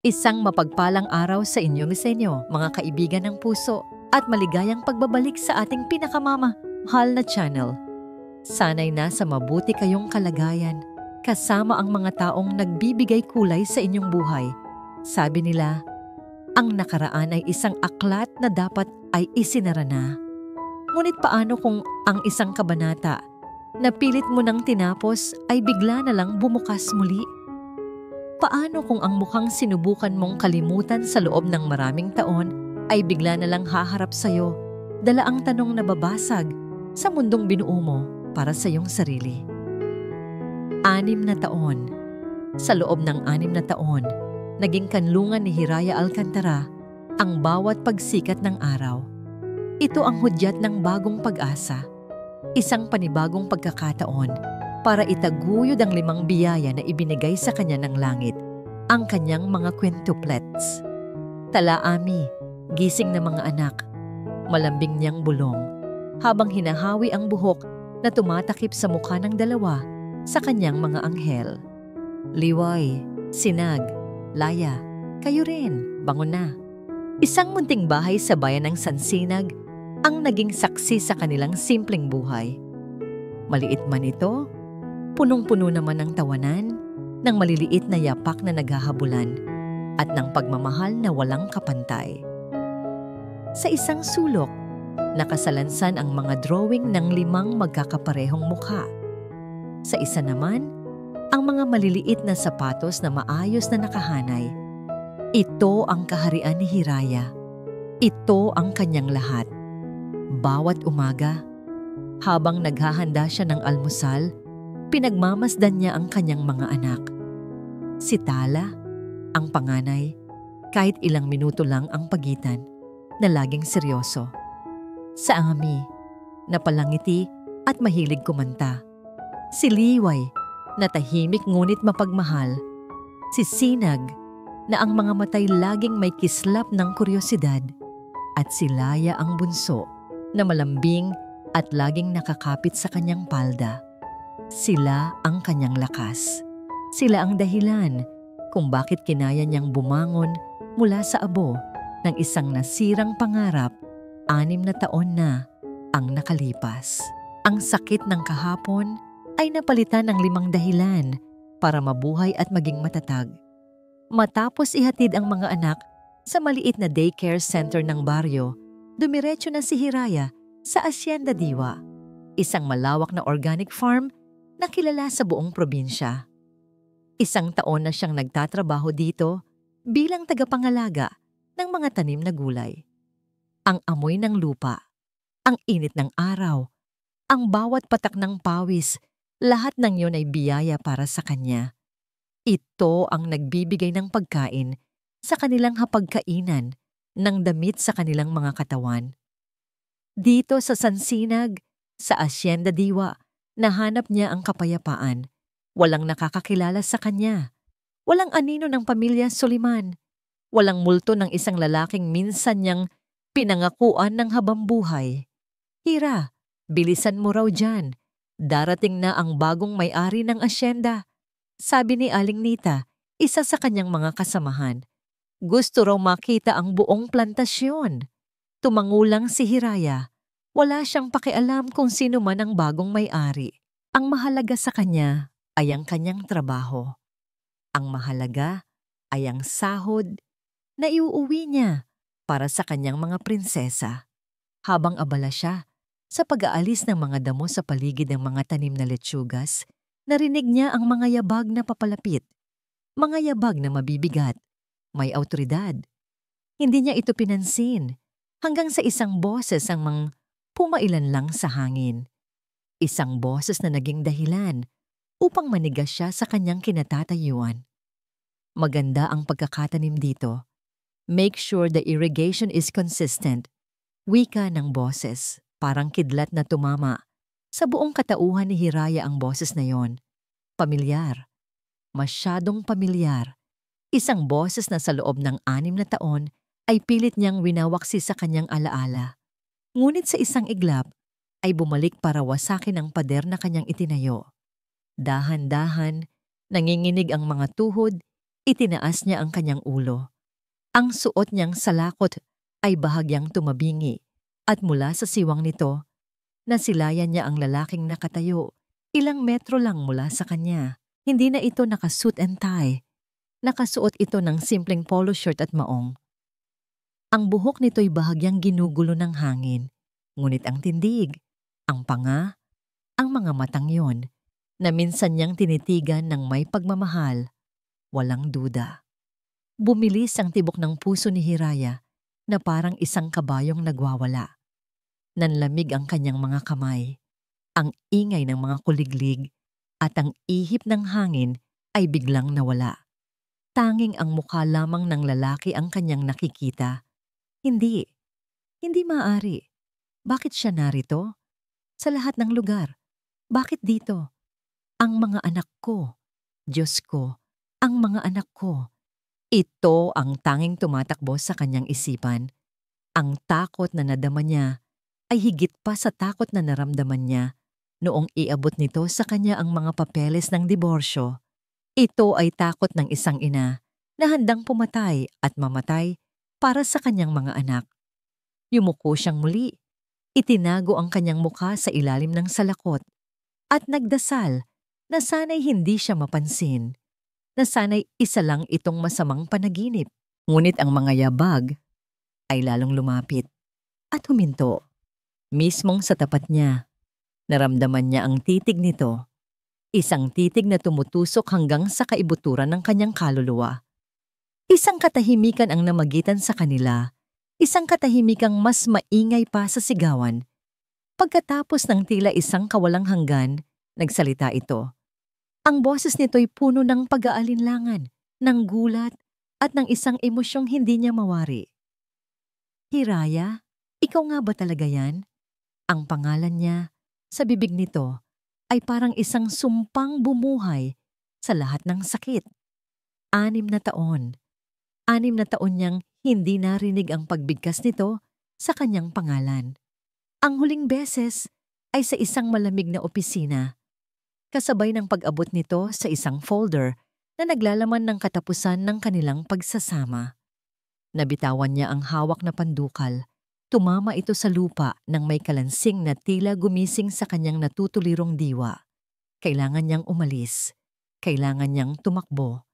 Isang mapagpalang araw sa inyo, Lisenyo, mga kaibigan ng puso, at maligayang pagbabalik sa ating pinakamamahal na channel. Sana'y nasa mabuti kayong kalagayan, kasama ang mga taong nagbibigay kulay sa inyong buhay. Sabi nila, ang nakaraan ay isang aklat na dapat ay isinara na. Ngunit paano kung ang isang kabanata na pilit mo nang tinapos ay bigla na lang bumukas muli? Paano kung ang mukhang sinubukan mong kalimutan sa loob ng maraming taon ay bigla na lang haharap sa'yo, dala ang tanong na babasag sa mundong binuo mo para sa iyong sarili? 6 na taon. Sa loob ng 6 na taon, naging kanlungan ni Hiraya Alcantara ang bawat pagsikat ng araw. Ito ang hudyat ng bagong pag-asa, isang panibagong pagkakataon para itaguyod ang 5 biyaya na ibinigay sa kanya ng langit, ang kanyang mga quintuplets. Talaami, gising na mga anak, malambing niyang bulong, habang hinahawi ang buhok na tumatakip sa mukha ng dalawa sa kanyang mga anghel. Liway, Sinag, Laya, kayo rin, bangon na. Isang munting bahay sa bayan ng Sansinag ang naging saksi sa kanilang simpleng buhay. Maliit man ito, punong-puno naman ng tawanan, ng maliliit na yapak na naghahabulan, at ng pagmamahal na walang kapantay. Sa isang sulok, nakasalansan ang mga drawing ng 5 magkakaparehong mukha. Sa isa naman, ang mga maliliit na sapatos na maayos na nakahanay. Ito ang kaharian ni Hiraya. Ito ang kanyang lahat. Bawat umaga, habang naghahanda siya ng almusal, pinagmamasdan niya ang kanyang mga anak. Si Tala, ang panganay, kahit ilang minuto lang ang pagitan, na laging seryoso. Sa Ami, na palangiti at mahilig kumanta. Si Liway, na tahimik ngunit mapagmahal. Si Sinag, na ang mga matay laging may kislap ng kuryosidad. At si Laya ang bunso, na malambing at laging nakakapit sa kanyang palda. Sila ang kanyang lakas. Sila ang dahilan kung bakit kinaya niyang bumangon mula sa abo ng isang nasirang pangarap 6 na taon na ang nakalipas. Ang sakit ng kahapon ay napalitan ng 5 dahilan para mabuhay at maging matatag. Matapos ihatid ang mga anak sa maliit na daycare center ng baryo, dumiretso na si Hiraya sa Hacienda Diwa, isang malawak na organic farm na kilala sa buong probinsya. 1 taon na siyang nagtatrabaho dito bilang tagapangalaga ng mga tanim na gulay. Ang amoy ng lupa, ang init ng araw, ang bawat patak ng pawis, lahat ng iyon ay biyaya para sa kanya. Ito ang nagbibigay ng pagkain sa kanilang hapagkainan, ng damit sa kanilang mga katawan. Dito sa Sansinag, sa Hacienda Diwa, nahanap niya ang kapayapaan. Walang nakakakilala sa kanya. Walang anino ng pamilya Soliman. Walang multo ng isang lalaking minsan niyang pinangakuan ng habambuhay. Hira, bilisan mo raw dyan. Darating na ang bagong may-ari ng asyenda. Sabi ni Aling Nita, isa sa kanyang mga kasamahan. Gusto raw makita ang buong plantasyon. Tumangulang si Hiraya. Wala siyang pakialam kung sino man ang bagong may-ari. Ang mahalaga sa kanya ay ang kanyang trabaho. Ang mahalaga ay ang sahod na iuuwi niya para sa kanyang mga prinsesa. Habang abala siya sa pag-aalis ng mga damo sa paligid ng mga tanim na letsugas, narinig niya ang mga yabag na papalapit. Mga yabag na mabibigat, may awtoridad. Hindi niya ito pinansin hanggang sa isang boses ang pumailan lang sa hangin. Isang boses na naging dahilan upang manigas siya sa kanyang kinatatayuan. Maganda ang pagkakatanim dito. Make sure the irrigation is consistent. Wika ng boses, parang kidlat na tumama. Sa buong katauhan ni Hiraya ang boses na yon. Pamilyar. Masyadong pamilyar. Isang boses na sa loob ng 6 na taon ay pilit niyang winawaksi sa kanyang alaala. Ngunit sa isang iglap ay bumalik para wasakin ang pader na kanyang itinayo. Dahan-dahan, nanginginig ang mga tuhod, Itinaas niya ang kanyang ulo. Ang suot niyang salakot ay bahagyang tumabingi at mula sa siwang nito, nasilayan niya ang lalaking nakatayo ilang metro lang mula sa kanya. Hindi na ito naka-suit and tie. Nakasuot ito ng simpleng polo shirt at maong. Ang buhok nito'y bahagyang ginugulo ng hangin, ngunit ang tindig, ang panga, ang mga matang yon, na minsan niyang tinitigan ng may pagmamahal, walang duda. Bumilis ang tibok ng puso ni Hiraya na parang isang kabayong nagwawala. Nanlamig ang kanyang mga kamay, ang ingay ng mga kuliglig at ang ihip ng hangin ay biglang nawala. Tanging ang mukha lamang ng lalaki ang kanyang nakikita. Hindi maaari. Bakit siya narito? Sa lahat ng lugar. Bakit dito? Ang mga anak ko. Diyos ko, ang mga anak ko. Ito ang tanging tumatakbo sa kanyang isipan. Ang takot na nadama niya ay higit pa sa takot na naramdaman niya noong iabot nito sa kanya ang mga papeles ng diborsyo. Ito ay takot ng isang ina na handang pumatay at mamatay para sa kanyang mga anak. Yumuko siyang muli. Itinago ang kanyang mukha sa ilalim ng salakot at nagdasal na sana'y hindi siya mapansin, na sana'y isa lang itong masamang panaginip. Ngunit ang mga yabag ay lalong lumapit at huminto. Mismong sa tapat niya, naramdaman niya ang titig nito, isang titig na tumutusok hanggang sa kaibuturan ng kanyang kaluluwa. Isang katahimikan ang namagitan sa kanila, isang katahimikang mas maingay pa sa sigawan. Pagkatapos ng tila isang kawalang hanggan, nagsalita ito. Ang boses nito'y puno ng pag-aalinlangan, ng gulat, at ng isang emosyong hindi niya mawari. Hiraya, ikaw nga ba talaga yan? Ang pangalan niya, sa bibig nito, ay parang isang sumpang bumuhay sa lahat ng sakit. 6 na taon. 6 na taon niyang hindi narinig ang pagbigkas nito sa kanyang pangalan. Ang huling beses ay sa isang malamig na opisina, kasabay ng pag-abot nito sa isang folder na naglalaman ng katapusan ng kanilang pagsasama. Nabitawan niya ang hawak na pandukal. Tumama ito sa lupa nang may kalansing na tila gumising sa kanyang natutulirong diwa. Kailangan niyang umalis. Kailangan niyang tumakbo.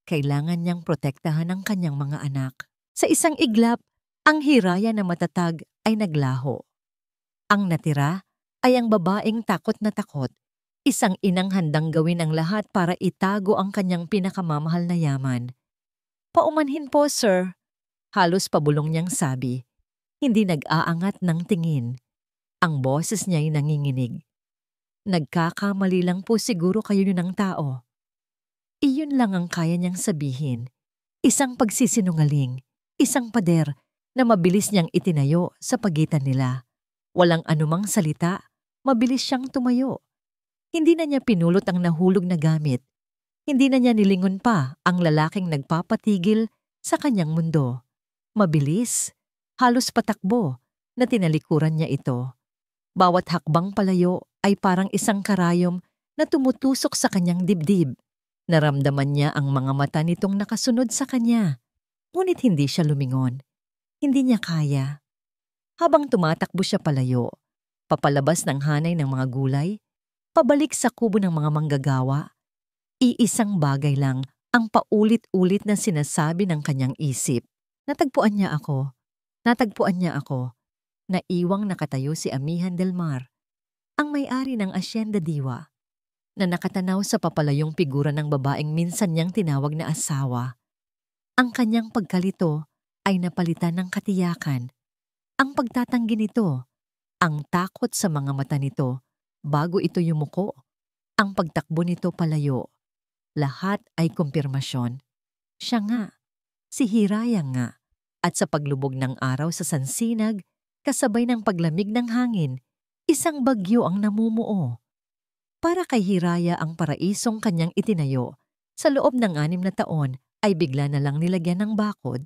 Kailangan niyang protektahan ang kanyang mga anak. Sa isang iglap, ang Hiraya na matatag ay naglaho. Ang natira ay ang babaeng takot na takot, isang inang handang gawin ang lahat para itago ang kanyang pinakamamahal na yaman. Paumanhin po, sir. Halos pabulong niyang sabi. Hindi nag-aangat ng tingin. Ang boses niya'y nanginginig. Nagkakamali lang po siguro kayo ng tao. Iyon lang ang kaya niyang sabihin. Isang pagsisinungaling, isang pader na mabilis niyang itinayo sa pagitan nila. Walang anumang salita, mabilis siyang tumayo. Hindi na niya pinulot ang nahulog na gamit. Hindi na niya nilingon pa ang lalaking nagpapatigil sa kanyang mundo. Mabilis, halos patakbo, na tinalikuran niya ito. Bawat hakbang palayo ay parang isang karayom na tumutusok sa kanyang dibdib. Naramdaman niya ang mga mata nitong nakasunod sa kanya. Ngunit hindi siya lumingon. Hindi niya kaya. Habang tumatakbo siya palayo, papalabas ng hanay ng mga gulay, pabalik sa kubo ng mga manggagawa, iisang bagay lang ang paulit-ulit na sinasabi ng kanyang isip. Natagpuan niya ako. Natagpuan niya ako. Naiwang nakatayo si Amihan Del Mar, ang may-ari ng Asyenda Diwa, na nakatanaw sa papalayong figura ng babaeng minsan niyang tinawag na asawa. Ang kanyang pagkalito ay napalitan ng katiyakan. Ang pagtatanggi nito, ang takot sa mga mata nito bago ito yumuko, ang pagtakbo nito palayo. Lahat ay kumpirmasyon. Siya nga, si Hiraya nga. At sa paglubog ng araw sa sansinag, kasabay ng paglamig ng hangin, isang bagyo ang namumuo. Para kay Hiraya ang paraisong kanyang itinayo, sa loob ng 6 na taon ay bigla na lang nilagyan ng bakod.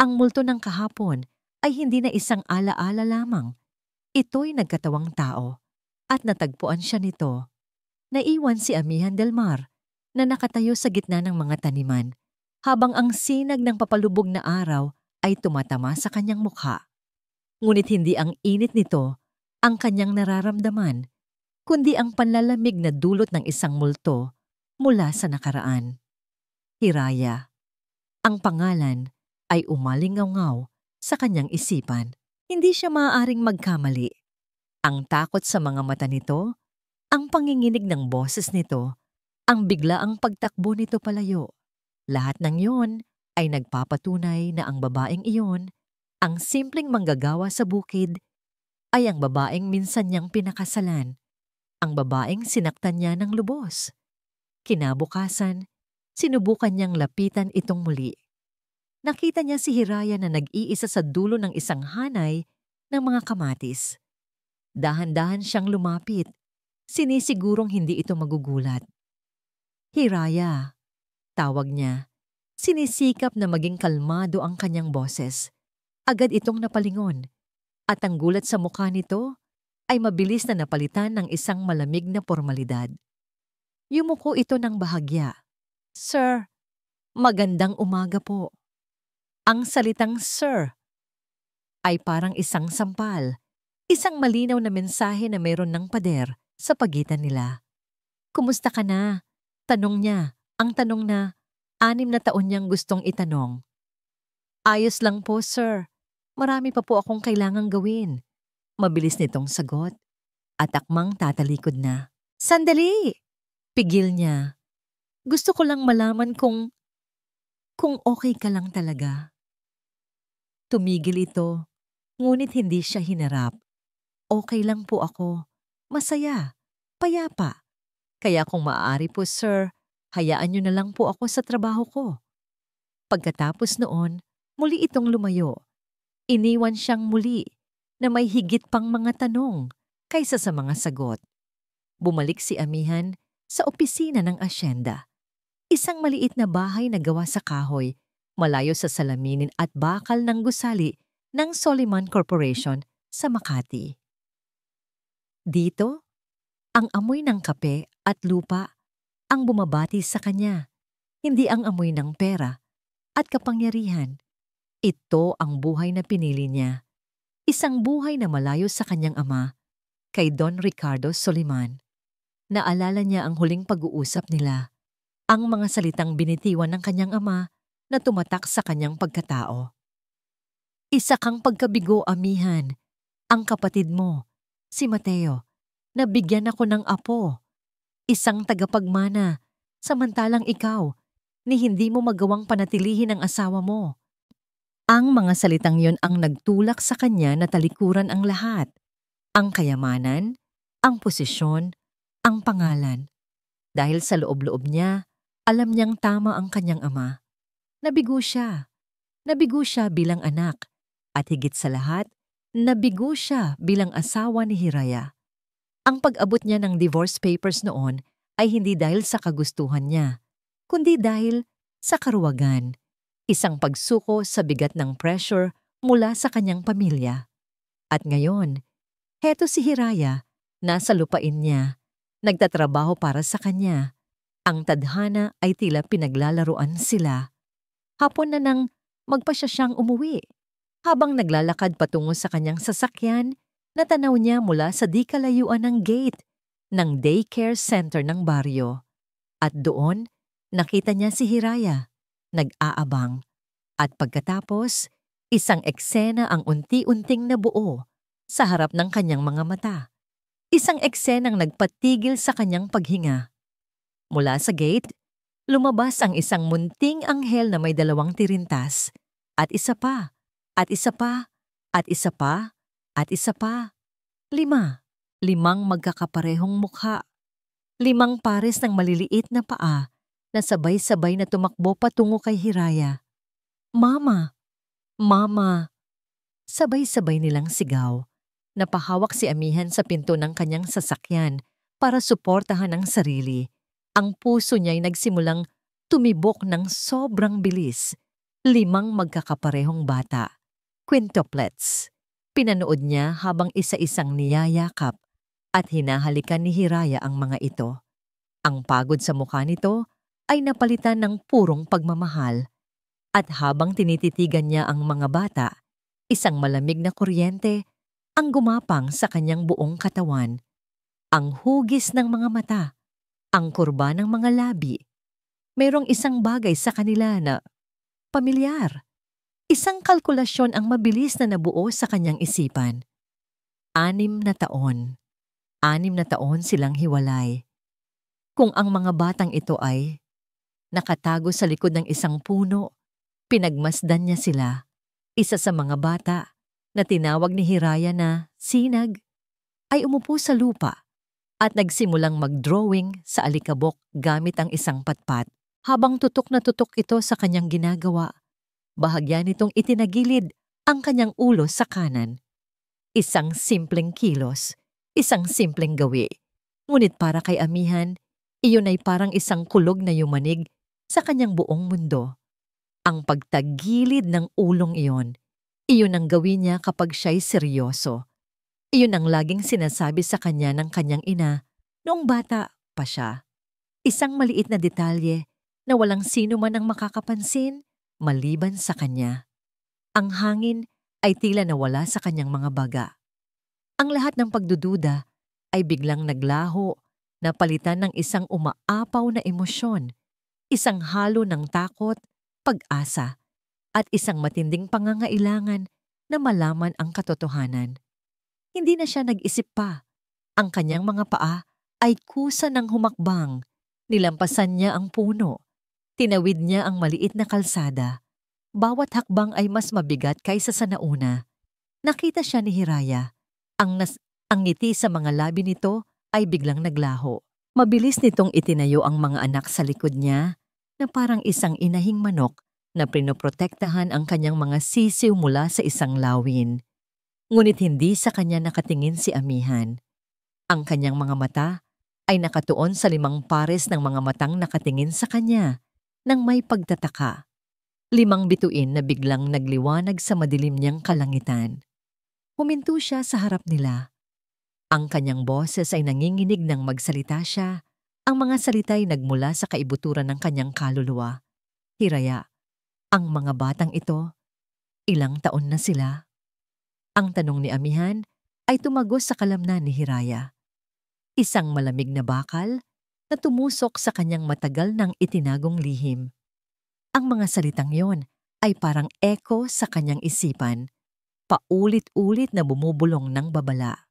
Ang multo ng kahapon ay hindi na isang alaala lamang. Ito'y nagkatawang tao at natagpuan siya nito. Naiwan si Amihan Del Mar na nakatayo sa gitna ng mga taniman habang ang sinag ng papalubog na araw ay tumatama sa kanyang mukha. Ngunit hindi ang init nito ang kanyang nararamdaman, kundi ang panlalamig na dulot ng isang multo mula sa nakaraan. Hiraya. Ang pangalan ay umalingaw-ngaw sa kanyang isipan. Hindi siya maaaring magkamali. Ang takot sa mga mata nito, ang panginginig ng boses nito, ang biglaang pagtakbo nito palayo. Lahat ng iyon ay nagpapatunay na ang babaeng iyon, ang simpleng manggagawa sa bukid, ay ang babaeng minsan niyang pinakasalan, ang babaeng sinaktan niya ng lubos. Kinabukasan, sinubukan niyang lapitan itong muli. Nakita niya si Hiraya na nag-iisa sa dulo ng isang hanay ng mga kamatis. Dahan-dahan siyang lumapit, sinisigurong hindi ito magugulat. Hiraya, tawag niya. Sinisikap na maging kalmado ang kanyang boses. Agad itong napalingon, at ang gulat sa mukha nito ay mabilis na napalitan ng isang malamig na pormalidad. Yumuko ito ng bahagya. "Sir, magandang umaga po." Ang salitang "sir" ay parang isang sampal, isang malinaw na mensahe na mayroon ng pader sa pagitan nila. "Kumusta ka na?" Tanong niya, ang tanong na 6 na taon niyang gustong itanong. "Ayos lang po, sir. Marami pa po akong kailangang gawin." Mabilis nitong sagot at akmang tatalikod na. "Sandali!" Pigil niya. "Gusto ko lang malaman kung okay ka lang talaga." Tumigil ito, ngunit hindi siya hinarap. "Okay lang po ako. Masaya. Payapa. Kaya kung maaari po, sir, hayaan niyo na lang po ako sa trabaho ko." Pagkatapos noon, muli itong lumayo. Iniwan siyang muli na may higit pang mga tanong kaysa sa mga sagot. Bumalik si Amihan sa opisina ng asyenda. Isang maliit na bahay na gawa sa kahoy, malayo sa salaminin at bakal ng gusali ng Soliman Corporation sa Makati. Dito, ang amoy ng kape at lupa ang bumabati sa kanya, hindi ang amoy ng pera at kapangyarihan. Ito ang buhay na pinili niya. Isang buhay na malayo sa kanyang ama, kay Don Ricardo Soliman. Naalala niya ang huling pag-uusap nila, ang mga salitang binitiwan ng kanyang ama na tumatak sa kanyang pagkatao. "Isa kang pagkabigo, Amihan. Ang kapatid mo, si Mateo, nabigyan ako ng apo. Isang tagapagmana, samantalang ikaw, ni hindi mo magawang panatilihin ang asawa mo." Ang mga salitang yon ang nagtulak sa kanya na talikuran ang lahat. Ang kayamanan, ang posisyon, ang pangalan. Dahil sa loob-loob niya, alam niyang tama ang kanyang ama. Nabigo siya. Nabigo siya bilang anak. At higit sa lahat, nabigo siya bilang asawa ni Hiraya. Ang pag-abot niya ng divorce papers noon ay hindi dahil sa kagustuhan niya, kundi dahil sa karuwagan. Isang pagsuko sa bigat ng pressure mula sa kanyang pamilya. At ngayon, heto si Hiraya, nasa lupain niya, nagtatrabaho para sa kanya. Ang tadhana ay tila pinaglalaruan sila. Hapon na nang magpasya siyang umuwi. Habang naglalakad patungo sa kanyang sasakyan, natanaw niya mula sa di kalayuan ng gate ng daycare center ng baryo. At doon, nakita niya si Hiraya, nag-aabang. At pagkatapos, isang eksena ang unti-unting nabuo sa harap ng kanyang mga mata. Isang eksenang nagpatigil sa kanyang paghinga. Mula sa gate, lumabas ang isang munting anghel na may 2 tirintas. At isa pa, at isa pa, at isa pa, at isa pa. 5 magkakaparehong mukha. 5 pares ng maliliit na paa na sabay-sabay na tumakbo patungo kay Hiraya. "Mama! Mama!" Sabay-sabay nilang sigaw. Napahawak si Amihan sa pinto ng kanyang sasakyan para suportahan ang sarili. Ang puso niya'y nagsimulang tumibok ng sobrang bilis. 5 magkakaparehong bata. Quintuplets. Pinanood niya habang isa-isang niyayakap at hinahalikan ni Hiraya ang mga ito. Ang pagod sa mukha nito ay napalitan ng purong pagmamahal. At habang tinititigan niya ang mga bata, isang malamig na kuryente ang gumapang sa kanyang buong katawan. Ang hugis ng mga mata, ang kurba ng mga labi. Mayroong isang bagay sa kanila na pamilyar. Isang kalkulasyon ang mabilis na nabuo sa kanyang isipan. 6 na taon. 6 na taon silang hiwalay. Kung ang mga batang ito ay nakatago sa likod ng isang puno, pinagmasdan niya sila. Isa sa mga bata na tinawag ni Hiraya na Sinag ay umupo sa lupa at nagsimulang mag-drawing sa alikabok gamit ang isang patpat. Habang tutok na tutok ito sa kanyang ginagawa, bahagya nitong itinagilid ang kanyang ulo sa kanan. Isang simpleng kilos, isang simpleng gawi. Ngunit para kay Amihan, iyon ay parang isang kulog na yumanig sa kanyang buong mundo. Ang pagtagilid ng ulong iyon ang gawin niya kapag siya'y seryoso. Iyon ang laging sinasabi sa kanya ng kanyang ina noong bata pa siya. Isang maliit na detalye na walang sino man ang makakapansin maliban sa kanya. Ang hangin ay tila nawala sa kanyang mga baga. Ang lahat ng pagdududa ay biglang naglaho, napalitan ng isang umaapaw na emosyon, isang halo ng takot, pag-asa, at isang matinding pangangailangan na malaman ang katotohanan. Hindi na siya nag-isip pa. Ang kanyang mga paa ay kusa ng humakbang. Nilampasan niya ang puno. Tinawid niya ang maliit na kalsada. Bawat hakbang ay mas mabigat kaysa sa nauna. Nakita siya ni Hiraya. Ang ngiti sa mga labi nito ay biglang naglaho. Mabilis nitong itinayo ang mga anak sa likod niya na parang isang inahing manok na pinoprotektahan ang kanyang mga sisiw mula sa isang lawin. Ngunit hindi sa kanya nakatingin si Amihan. Ang kanyang mga mata ay nakatuon sa 5 pares ng mga matang nakatingin sa kanya nang may pagtataka. 5 bituin na biglang nagliwanag sa madilim niyang kalangitan. Huminto siya sa harap nila. Ang kanyang boses ay nanginginig nang magsalita siya. Ang mga salita'y nagmula sa kaibuturan ng kanyang kaluluwa. Hiraya, ang mga batang ito, ilang taon na sila? Ang tanong ni Amihan ay tumagos sa kalamnan ni Hiraya. Isang malamig na bakal na tumusok sa kanyang matagal ng itinagong lihim. Ang mga salitang yon ay parang echo sa kanyang isipan, paulit-ulit na bumubulong ng babala.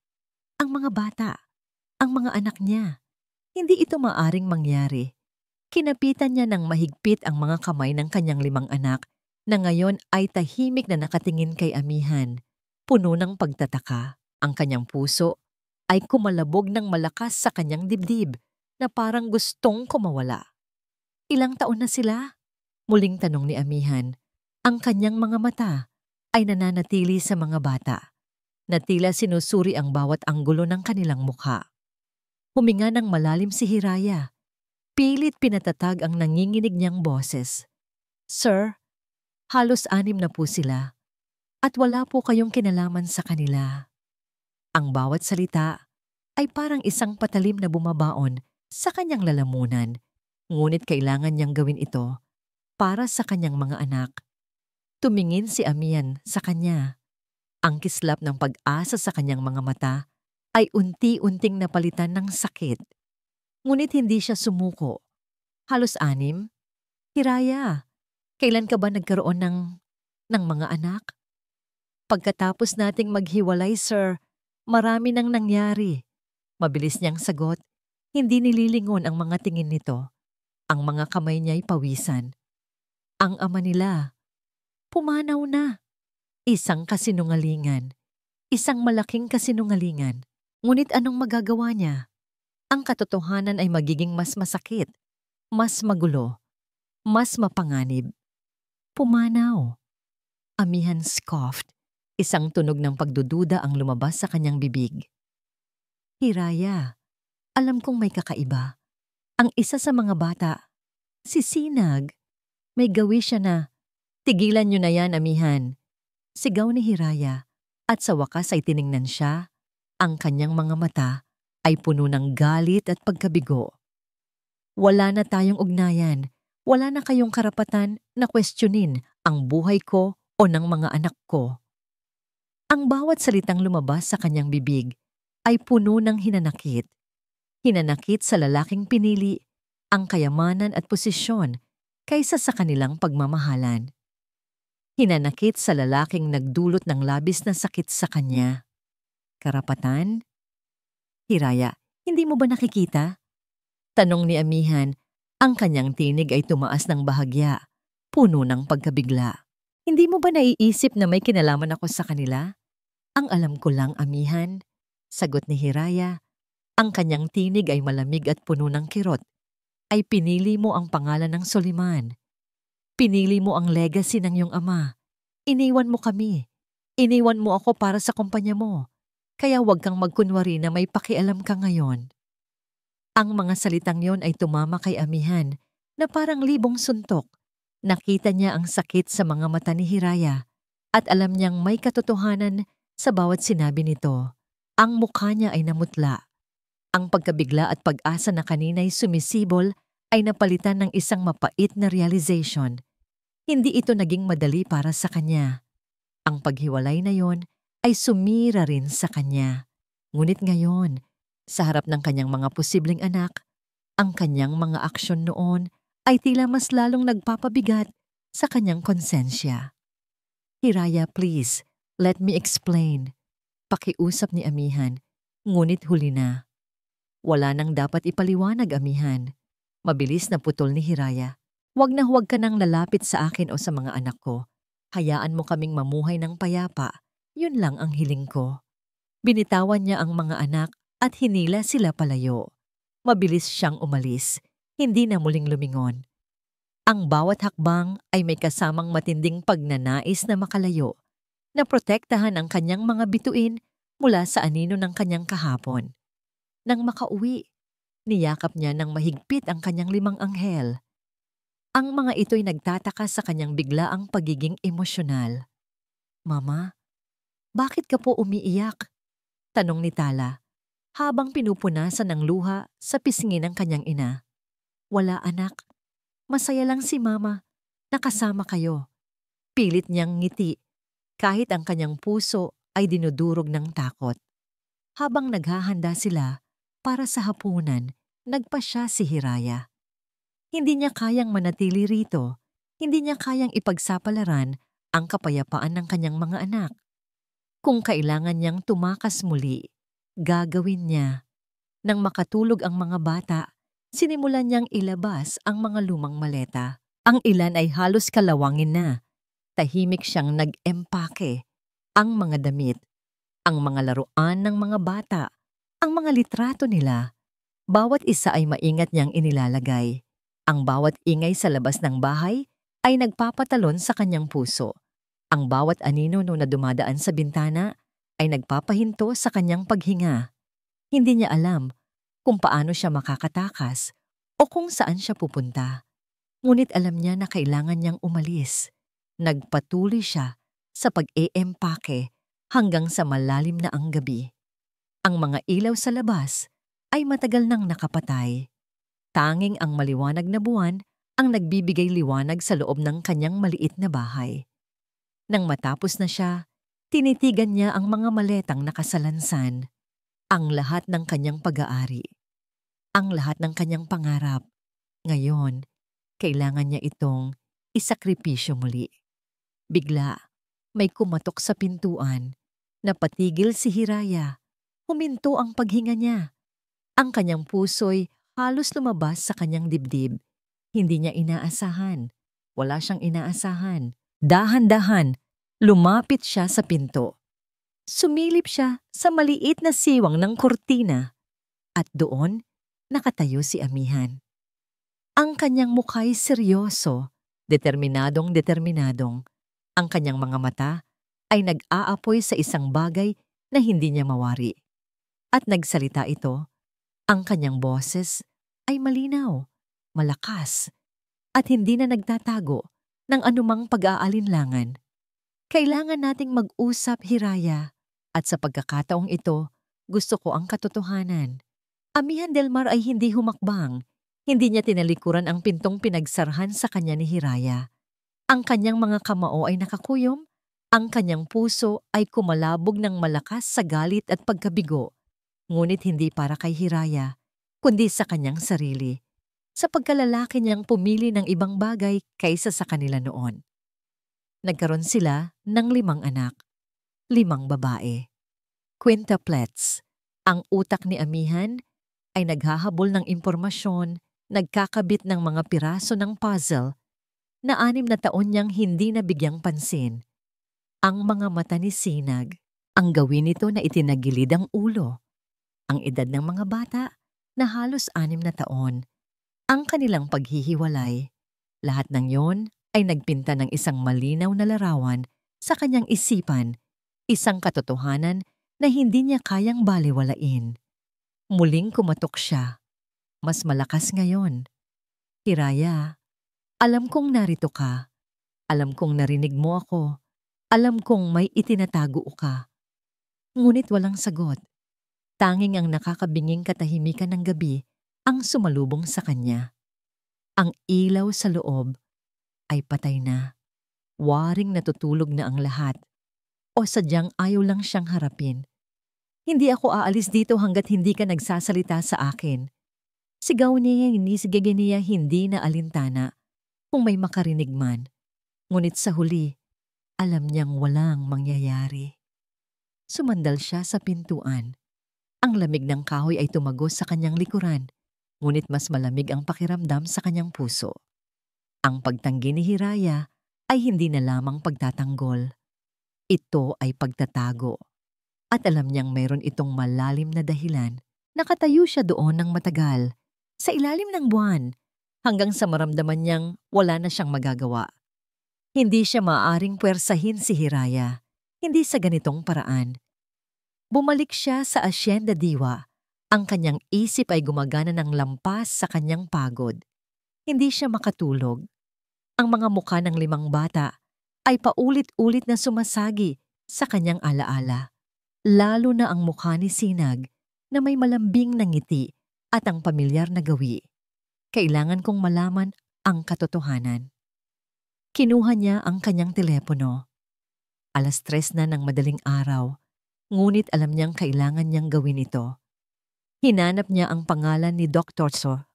Ang mga bata, ang mga anak niya, hindi ito maaring mangyari. Kinapitan niya ng mahigpit ang mga kamay ng kanyang 5 anak na ngayon ay tahimik na nakatingin kay Amihan, puno ng pagtataka. Ang kanyang puso ay kumalabog ng malakas sa kanyang dibdib na parang gustong kumawala. Ilang taon na sila? Muling tanong ni Amihan. Ang kanyang mga mata ay nananatili sa mga bata, na tila sinusuri ang bawat anggulo ng kanilang mukha. Huminga ng malalim si Hiraya. Pilit pinatatag ang nanginginig niyang boses. Sir, halos 6 na po sila, at wala po kayong kinalaman sa kanila. Ang bawat salita ay parang isang patalim na bumabaon sa kanyang lalamunan, ngunit kailangan niyang gawin ito para sa kanyang mga anak. Tumingin si Amihan sa kanya. Ang kislap ng pag-asa sa kanyang mga mata ay unti-unting napalitan ng sakit. Ngunit hindi siya sumuko. Halos 6? Hiraya, kailan ka ba nagkaroon ng mga anak? Pagkatapos nating maghiwalay, sir, marami nang nangyari. Mabilis niyang sagot, hindi nililingon ang mga tingin nito. Ang mga kamay niya'y pawisan. Ang ama nila, pumanaw na. Isang kasinungalingan. Isang malaking kasinungalingan. Ngunit anong magagawa niya? Ang katotohanan ay magiging mas masakit, mas magulo, mas mapanganib. Pumanaw. Amihan scoffed. Isang tunog ng pagdududa ang lumabas sa kanyang bibig. Hiraya, alam kong may kakaiba. Ang isa sa mga bata, si Sinag, may gawi siya na, tigilan niyo na yan, Amihan. Sigaw ni Hiraya, at sa wakas ay tiningnan siya. Ang kanyang mga mata ay puno ng galit at pagkabigo. Wala na tayong ugnayan. Wala na kayong karapatan na questionin ang buhay ko o ng mga anak ko. Ang bawat salitang lumabas sa kanyang bibig ay puno ng hinanakit. Hinanakit sa lalaking pinili ang kayamanan at posisyon kaysa sa kanilang pagmamahalan. Hinanakit sa lalaking nagdulot ng labis na sakit sa kanya. Karapatan? Hiraya, hindi mo ba nakikita? Tanong ni Amihan. Ang kanyang tinig ay tumaas ng bahagya, puno ng pagkabigla. Hindi mo ba naiisip na may kinalaman ako sa kanila? Ang alam ko lang, Amihan. Sagot ni Hiraya. Ang kanyang tinig ay malamig at puno ng kirot. Ay pinili mo ang pangalan ng Soliman. Pinili mo ang legacy ng iyong ama. Iniwan mo kami. Iniwan mo ako para sa kumpanya mo. Kaya huwag kang magkunwari na may pakialam ka ngayon. Ang mga salitang yon ay tumama kay Amihan na parang libong suntok. Nakita niya ang sakit sa mga mata ni Hiraya at alam niyang may katotohanan sa bawat sinabi nito. Ang mukha niya ay namutla. Ang pagkabigla at pag-asa na kanina'y sumisibol ay napalitan ng isang mapait na realization. Hindi ito naging madali para sa kanya. Ang paghiwalay na yon ay sumira rin sa kanya. Ngunit ngayon, sa harap ng kanyang mga posibleng anak, ang kanyang mga aksyon noon ay tila mas lalong nagpapabigat sa kanyang konsensya. Hiraya, please, let me explain. Pakiusap ni Amihan, ngunit huli na. Wala nang dapat ipaliwanag, Amihan. Mabilis na putol ni Hiraya. Huwag na huwag ka nang lalapit sa akin o sa mga anak ko. Hayaan mo kaming mamuhay ng payapa. Yun lang ang hiling ko. Binitawan niya ang mga anak at hinila sila palayo. Mabilis siyang umalis, hindi na muling lumingon. Ang bawat hakbang ay may kasamang matinding pagnanais na makalayo, na protektahan ang kanyang mga bituin mula sa anino ng kanyang kahapon. Nang makauwi, niyakap niya ng mahigpit ang kanyang 5 anghel. Ang mga ito'y nagtataka sa kanyang biglaang pagiging emosyonal. Mama, bakit ka po umiiyak? Tanong ni Tala, habang pinupunasan ng luha sa pisngi ng kanyang ina. Wala, anak. Masaya lang si Mama. Nakasama kayo. Pilit niyang ngiti kahit ang kanyang puso ay dinudurog ng takot. Habang naghahanda sila para sa hapunan, nagpasya si Hiraya. Hindi niya kayang manatili rito. Hindi niya kayang ipagsapalaran ang kapayapaan ng kanyang mga anak. Kung kailangan niyang tumakas muli, gagawin niya. Nang makatulog ang mga bata, sinimulan niyang ilabas ang mga lumang maleta. Ang ilan ay halos kalawangin na. Tahimik siyang nag-empake. Ang mga damit, ang mga laruan ng mga bata, ang mga litrato nila. Bawat isa ay maingat niyang inilalagay. Ang bawat ingay sa labas ng bahay ay nagpapatalon sa kanyang puso. Ang bawat anino na dumadaan sa bintana ay nagpapahinto sa kanyang paghinga. Hindi niya alam kung paano siya makakatakas o kung saan siya pupunta. Ngunit alam niya na kailangan niyang umalis. Nagpatuloy siya sa pag-eempake hanggang sa malalim na ang gabi. Ang mga ilaw sa labas ay matagal nang nakapatay. Tanging ang maliwanag na buwan ang nagbibigay liwanag sa loob ng kanyang maliit na bahay. Nang matapos na siya, tinitigan niya ang mga maletang nakasalansan, ang lahat ng kanyang pag-aari, ang lahat ng kanyang pangarap. Ngayon, kailangan niya itong isakripisyo muli. Bigla, may kumatok sa pintuan. Napatigil si Hiraya. Huminto ang paghinga niya. Ang kanyang puso'y halos lumabas sa kanyang dibdib. Hindi niya inaasahan. Wala siyang inaasahan. Dahan-dahan, lumapit siya sa pinto. Sumilip siya sa maliit na siwang ng kurtina. At doon, nakatayo si Amihan. Ang kanyang mukha'y seryoso, determinadong. Ang kanyang mga mata ay nag-aapoy sa isang bagay na hindi niya mawari. At nagsalita ito. Ang kanyang boses ay malinaw, malakas, at hindi na nagtatago ng anumang pag-aalinlangan. Kailangan nating mag-usap, Hiraya, at sa pagkakataong ito, gusto ko ang katotohanan. Amihan Del Mar ay hindi humakbang, Hindi niya tinalikuran ang pintong pinagsarhan sa kanya ni Hiraya. Ang kanyang mga kamao ay nakakuyom, ang kanyang puso ay kumalabog ng malakas sa galit at pagkabigo, ngunit hindi para kay Hiraya, kundi sa kanyang sarili, sa pagkalalaki niyang pumili ng ibang bagay kaysa sa kanila noon. Nagkaroon sila ng 5 anak, 5 babae. Quintuplets. Ang utak ni Amihan ay naghahabol ng impormasyon, nagkakabit ng mga piraso ng puzzle na 6 na taon niyang hindi nabigyang pansin. Ang mga mata ni Sinag, ang gawin nito na itinagilid ang ulo. Ang edad ng mga bata na halos 6 na taon. Ang kanilang paghihiwalay. Lahat ng yon ay nagpinta ng isang malinaw na larawan sa kanyang isipan, isang katotohanan na hindi niya kayang balewalain. Muling kumatok siya. Mas malakas ngayon. Hiraya, alam kong narito ka. Alam kong narinig mo ako. Alam kong may itinatago ka. Ngunit walang sagot. Tanging ang nakakabinging katahimikan ng gabi ang sumalubong sa kanya. Ang ilaw sa loob ay patay na. Waring natutulog na ang lahat. O sadyang ayaw lang siyang harapin. Hindi ako aalis dito hanggat hindi ka nagsasalita sa akin. Sigaw niya niya hindi na alintana kung may makarinig man. Ngunit sa huli, alam niyang walang mangyayari. Sumandal siya sa pintuan. Ang lamig ng kahoy ay tumagos sa kanyang likuran, ngunit mas malamig ang pakiramdam sa kanyang puso. Ang pagtanggi ni Hiraya ay hindi na lamang pagtatanggol. Ito ay pagtatago. At alam niyang mayroon itong malalim na dahilan. Nakatayo siya doon ng matagal, sa ilalim ng buwan, hanggang sa maramdaman niyang wala na siyang magagawa. Hindi siya maaaring puwersahin si Hiraya, hindi sa ganitong paraan. Bumalik siya sa Asyenda Diwa. Ang kanyang isip ay gumagana ng lampas sa kanyang pagod. Hindi siya makatulog. Ang mga mukha ng 5 bata ay paulit-ulit na sumasagi sa kanyang alaala. Lalo na ang mukha ni Sinag na may malambing na ngiti at ang pamilyar na gawi. Kailangan kong malaman ang katotohanan. Kinuha niya ang kanyang telepono. 3:00 na ng madaling araw, ngunit alam niyang kailangan niyang gawin ito. Hinanap niya ang pangalan ni Dr.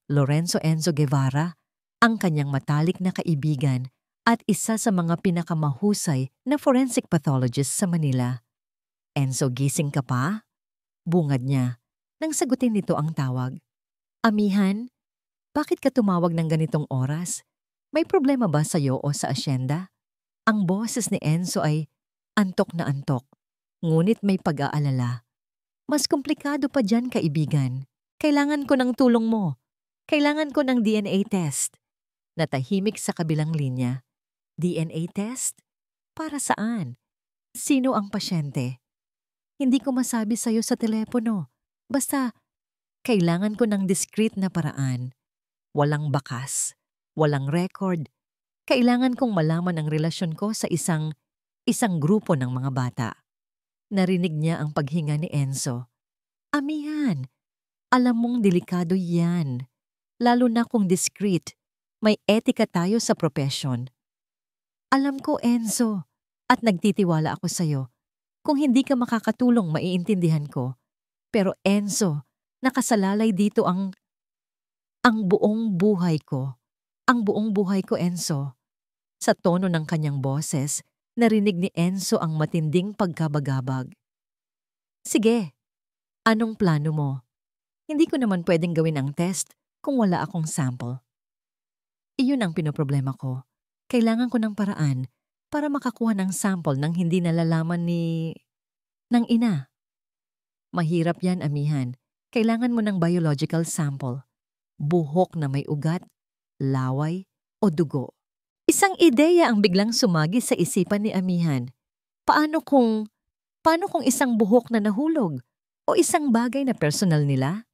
Lorenzo Enzo Guevara, ang kanyang matalik na kaibigan at isa sa mga pinakamahusay na forensic pathologist sa Manila. Enzo, gising ka pa? Bungad niya nang sagutin nito ang tawag. Amihan, bakit ka tumawag ng ganitong oras? May problema ba sa'yo o sa asyenda? Ang boses ni Enzo ay antok na antok, ngunit may pag-aalala. Mas komplikado pa dyan, kaibigan. Kailangan ko ng tulong mo. Kailangan ko ng DNA test. Natahimik sa kabilang linya. DNA test? Para saan? Sino ang pasyente? Hindi ko masabi sa'yo sa telepono. Basta, kailangan ko ng discreet na paraan. Walang bakas, walang record. Kailangan kong malaman ang relasyon ko sa isang grupo ng mga bata. Narinig niya ang paghinga ni Enzo. Amihan, alam mong delikado yan. Lalo na kung discreet. May etika tayo sa profession. Alam ko, Enzo, at nagtitiwala ako sa'yo. Kung hindi ka makakatulong, maiintindihan ko. Pero Enzo, nakasalalay dito ang buong buhay ko. Ang buong buhay ko, Enzo. Sa tono ng kanyang boses, narinig ni Enzo ang matinding pagkabagabag. Sige, anong plano mo? Hindi ko naman pwedeng gawin ang test kung wala akong sample. Iyon ang pinoproblema ko. Kailangan ko ng paraan para makakuha ng sample nang hindi nalalaman ng ina. Mahirap yan, amihan. Kailangan mo ng biological sample. Buhok na may ugat, laway o dugo. Isang ideya ang biglang sumagi sa isipan ni amihan. Paano kung isang buhok na nahulog o isang bagay na personal nila?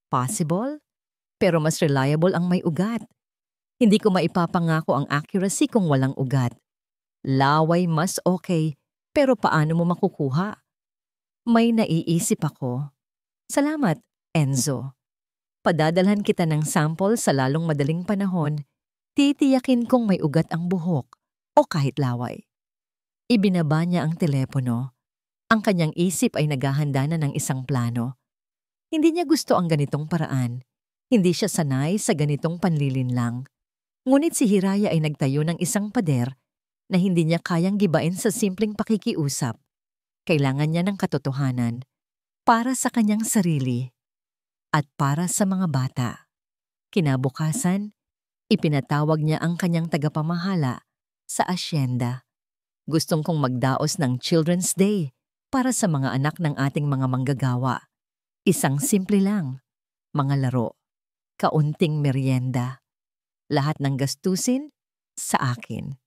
Possible, pero mas reliable ang may ugat. Hindi ko maipapangako ang accuracy kung walang ugat. Laway mas okay, pero paano mo makukuha? May naiisip ako. Salamat, Enzo. Padadalhan kita ng sample sa lalong madaling panahon. Titiyakin kong may ugat ang buhok o kahit laway. Ibinaba niya ang telepono. Ang kanyang isip ay naghahanda na ng isang plano. Hindi niya gusto ang ganitong paraan. Hindi siya sanay sa ganitong panlilinlang. Ngunit si Hiraya ay nagtayo ng isang pader na hindi niya kayang gibain sa simpleng pakikiusap. Kailangan niya ng katotohanan para sa kanyang sarili at para sa mga bata. Kinabukasan, ipinatawag niya ang kanyang tagapamahala sa asyenda. Gustong kong magdaos ng Children's Day para sa mga anak ng ating mga manggagawa. Isang simple lang, mga laro, kaunting merienda. Lahat ng gastusin sa akin.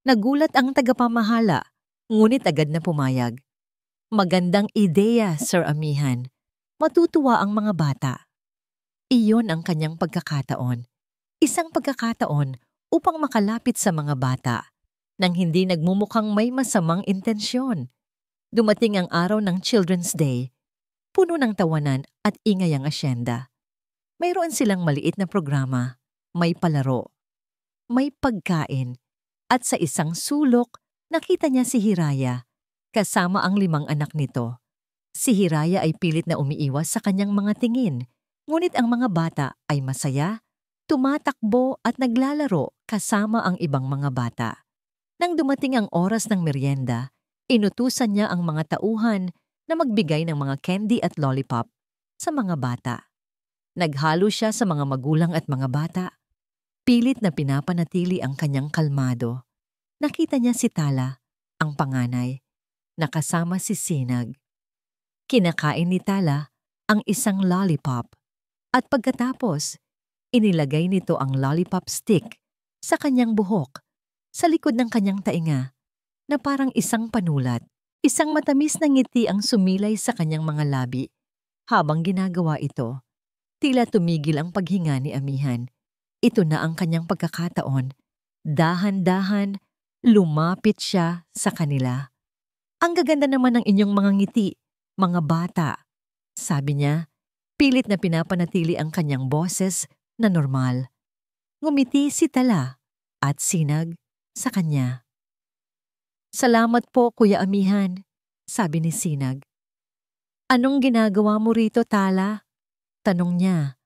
Nagulat ang tagapamahala, ngunit agad na pumayag. Magandang ideya, Sir Amihan. Matutuwa ang mga bata. Iyon ang kanyang pagkakataon. Isang pagkakataon upang makalapit sa mga bata nang hindi nagmumukhang may masamang intensyon. Dumating ang araw ng Children's Day. Puno ng tawanan at ingay ang asyenda. Mayroon silang maliit na programa. May palaro, may pagkain, at sa isang sulok, nakita niya si Hiraya, kasama ang 5 anak nito. Si Hiraya ay pilit na umiiwas sa kanyang mga tingin, ngunit ang mga bata ay masaya, tumatakbo at naglalaro kasama ang ibang mga bata. Nang dumating ang oras ng merienda, inutusan niya ang mga tauhan na magbigay ng mga candy at lollipop sa mga bata. Naghalo siya sa mga magulang at mga bata. Pilit na pinapanatili ang kanyang kalmado. Nakita niya si Tala, ang panganay, nakasama si Sinag. Kinakain ni Tala ang isang lollipop at pagkatapos, inilagay nito ang lollipop stick sa kanyang buhok, sa likod ng kanyang tainga, na parang isang panulat. Isang matamis na ngiti ang sumilay sa kanyang mga labi. Habang ginagawa ito, tila tumigil ang paghinga ni Amihan. Ito na ang kanyang pagkakataon. Dahan-dahan, lumapit siya sa kanila. Ang gaganda naman ng inyong mga ngiti, mga bata. Sabi niya, pilit na pinapanatili ang kanyang boses na normal. Ngumiti si Tala at Sinag sa kanya. Salamat po, Kuya Amihan, sabi ni Sinag. Anong ginagawa mo rito, Tala? Tanong niya.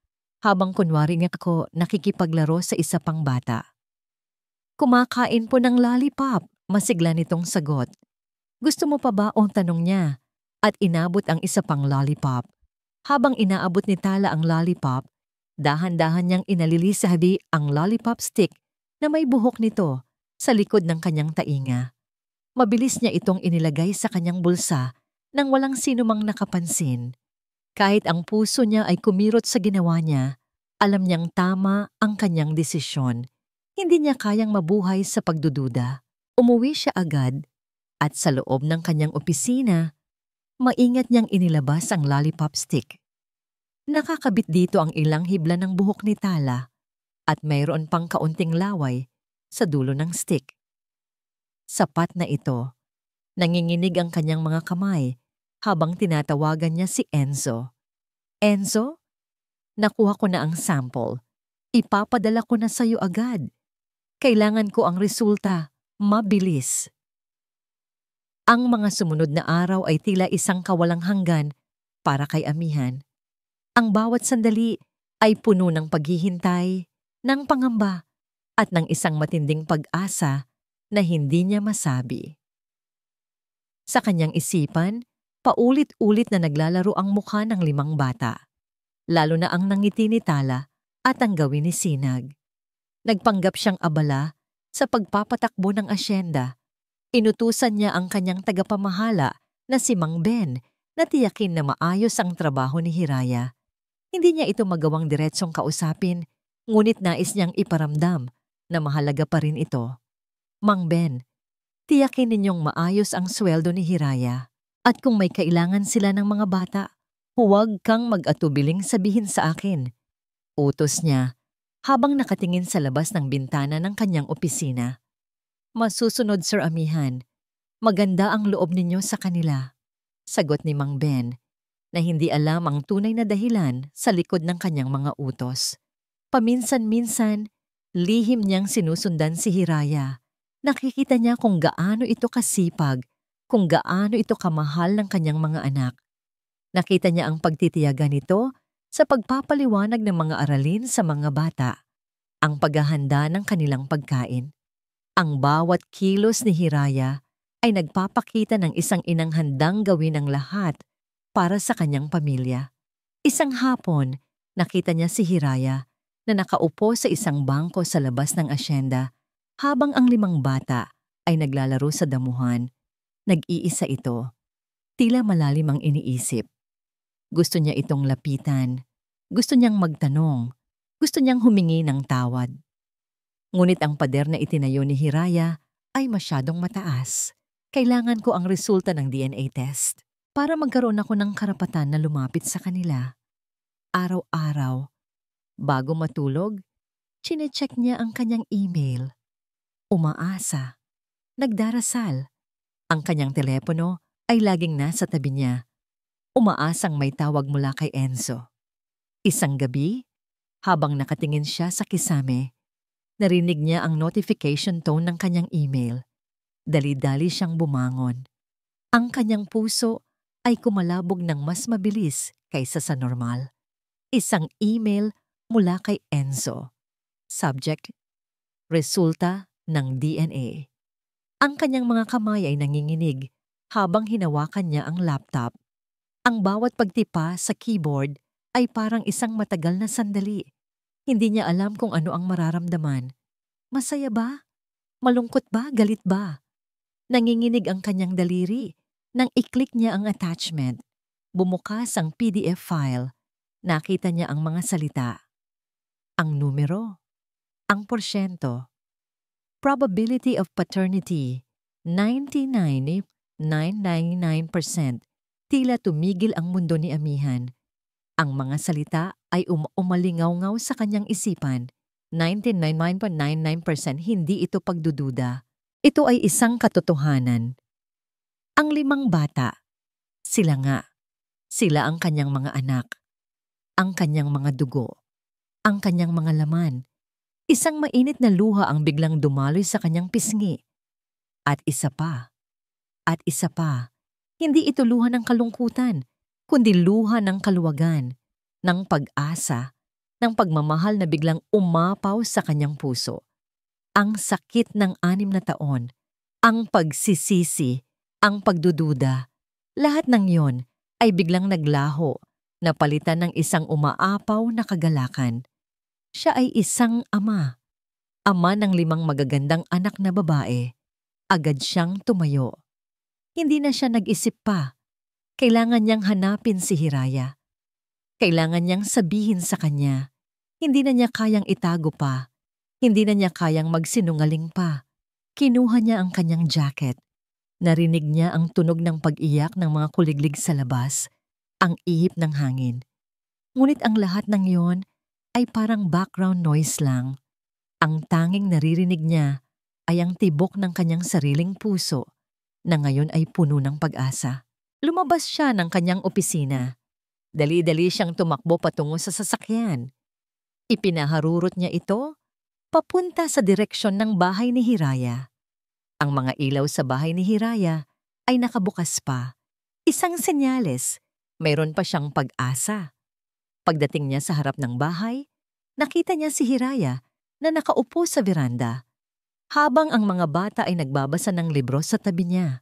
Habang kunwari nga ako nakikipaglaro sa isa pang bata. Kumakain po ng lollipop, masigla nitong sagot. Gusto mo pa ba o tanong niya? At inabot ang isa pang lollipop. Habang inaabot ni Tala ang lollipop, dahan-dahan niyang inalilisabi ang lollipop stick na may buhok nito sa likod ng kanyang tainga. Mabilis niya itong inilagay sa kanyang bulsa nang walang sinumang nakapansin. Kahit ang puso niya ay kumirot sa ginawa niya, alam niyang tama ang kanyang desisyon. Hindi niya kayang mabuhay sa pagdududa. Umuwi siya agad at sa loob ng kanyang opisina, maingat niyang inilabas ang lollipop stick. Nakakabit dito ang ilang hibla ng buhok ni Tala at mayroon pang kaunting laway sa dulo ng stick. Sapat na ito. Nanginginig ang kanyang mga kamay habang tinatawagan niya si Enzo. Enzo, nakuha ko na ang sample. Ipapadala ko na sa'yo agad. Kailangan ko ang resulta, mabilis. Ang mga sumunod na araw ay tila isang kawalang hanggan para kay Amihan. Ang bawat sandali ay puno ng paghihintay, ng pangamba, at ng isang matinding pag-asa na hindi niya masabi. Sa kanyang isipan, paulit-ulit na naglalaro ang mukha ng 5 bata, lalo na ang nangiti ni Tala at ang gawin ni Sinag. Nagpanggap siyang abala sa pagpapatakbo ng asyenda. Inutusan niya ang kanyang tagapamahala na si Mang Ben na tiyakin na maayos ang trabaho ni Hiraya. Hindi niya ito magawang diretsong kausapin, ngunit nais niyang iparamdam na mahalaga pa rin ito. Mang Ben, tiyakin ninyong maayos ang sweldo ni Hiraya. At kung may kailangan sila ng mga bata, huwag kang mag-atubiling sabihin sa akin. Utos niya habang nakatingin sa labas ng bintana ng kanyang opisina. Masusunod, Sir Amihan. Maganda ang loob ninyo sa kanila, sagot ni Mang Ben. na hindi alam ang tunay na dahilan sa likod ng kanyang mga utos. Paminsan-minsan, lihim niyang sinusundan si Hiraya. Nakikita niya kung gaano ito kasipag, kung gaano ito kamahal ng kanyang mga anak. Nakita niya ang pagtitiyaga nito sa pagpapaliwanag ng mga aralin sa mga bata, ang paghahanda ng kanilang pagkain. Ang bawat kilos ni Hiraya ay nagpapakita ng isang inang handang gawin ang lahat para sa kanyang pamilya. Isang hapon, nakita niya si Hiraya na nakaupo sa isang bangko sa labas ng asyenda habang ang 5 bata ay naglalaro sa damuhan. Nag-iisa ito. Tila malalim ang iniisip. Gusto niya itong lapitan. Gusto niyang magtanong. Gusto niyang humingi ng tawad. Ngunit ang pader na itinayo ni Hiraya ay masyadong mataas. Kailangan ko ang resulta ng DNA test para magkaroon ako ng karapatan na lumapit sa kanila. Araw-araw, bago matulog, chinecheck niya ang kanyang email. Umaasa. Nagdarasal. Ang kanyang telepono ay laging nasa tabi niya. Umaasang may tawag mula kay Enzo. Isang gabi, habang nakatingin siya sa kisame, narinig niya ang notification tone ng kanyang email. Dali-dali siyang bumangon. Ang kanyang puso ay kumalabog ng mas mabilis kaysa sa normal. Isang email mula kay Enzo. Subject, resulta ng DNA. Ang kanyang mga kamay ay nanginginig habang hinawakan niya ang laptop. Ang bawat pagtipa sa keyboard ay parang isang matagal na sandali. Hindi niya alam kung ano ang mararamdaman. Masaya ba? Malungkot ba? Galit ba? Nanginginig ang kanyang daliri nang i-click niya ang attachment. Bumukas ang PDF file. Nakita niya ang mga salita. Ang numero. Ang porsyento. Probability of paternity, 99.999%. Tila tumigil ang mundo ni Amihan. Ang mga salita ay umalingaw-ngaw sa kanyang isipan. 99.99% hindi ito pagdududa. Ito ay isang katotohanan. Ang 5 bata, sila nga. Sila ang kanyang mga anak. Ang kanyang mga dugo. Ang kanyang mga laman. Isang mainit na luha ang biglang dumaloy sa kanyang pisngi. At isa pa. At isa pa. Hindi ito luha ng kalungkutan, kundi luha ng kaluwagan, ng pag-asa, ng pagmamahal na biglang umapaw sa kanyang puso. Ang sakit ng 6 na taon, ang pagsisisi, ang pagdududa, lahat ng yon ay biglang naglaho, napalitan ng isang umaapaw na kagalakan. Siya ay isang ama. Ama ng 5 magagandang anak na babae. Agad siyang tumayo. Hindi na siya nag-isip pa. Kailangan niyang hanapin si Hiraya. Kailangan niyang sabihin sa kanya. Hindi na niya kayang itago pa. Hindi na niya kayang magsinungaling pa. Kinuha niya ang kanyang jacket. Narinig niya ang tunog ng pag-iyak ng mga kuliglig sa labas, ang ihip ng hangin. Ngunit ang lahat ng yon ay parang background noise lang. Ang tanging naririnig niya ay ang tibok ng kanyang sariling puso na ngayon ay puno ng pag-asa. Lumabas siya ng kanyang opisina. Dali-dali siyang tumakbo patungo sa sasakyan. Ipinaharurot niya ito papunta sa direksyon ng bahay ni Hiraya. Ang mga ilaw sa bahay ni Hiraya ay nakabukas pa. Isang senyales, mayroon pa siyang pag-asa. Pagdating niya sa harap ng bahay, nakita niya si Hiraya na nakaupo sa veranda, habang ang mga bata ay nagbabasa ng libro sa tabi niya.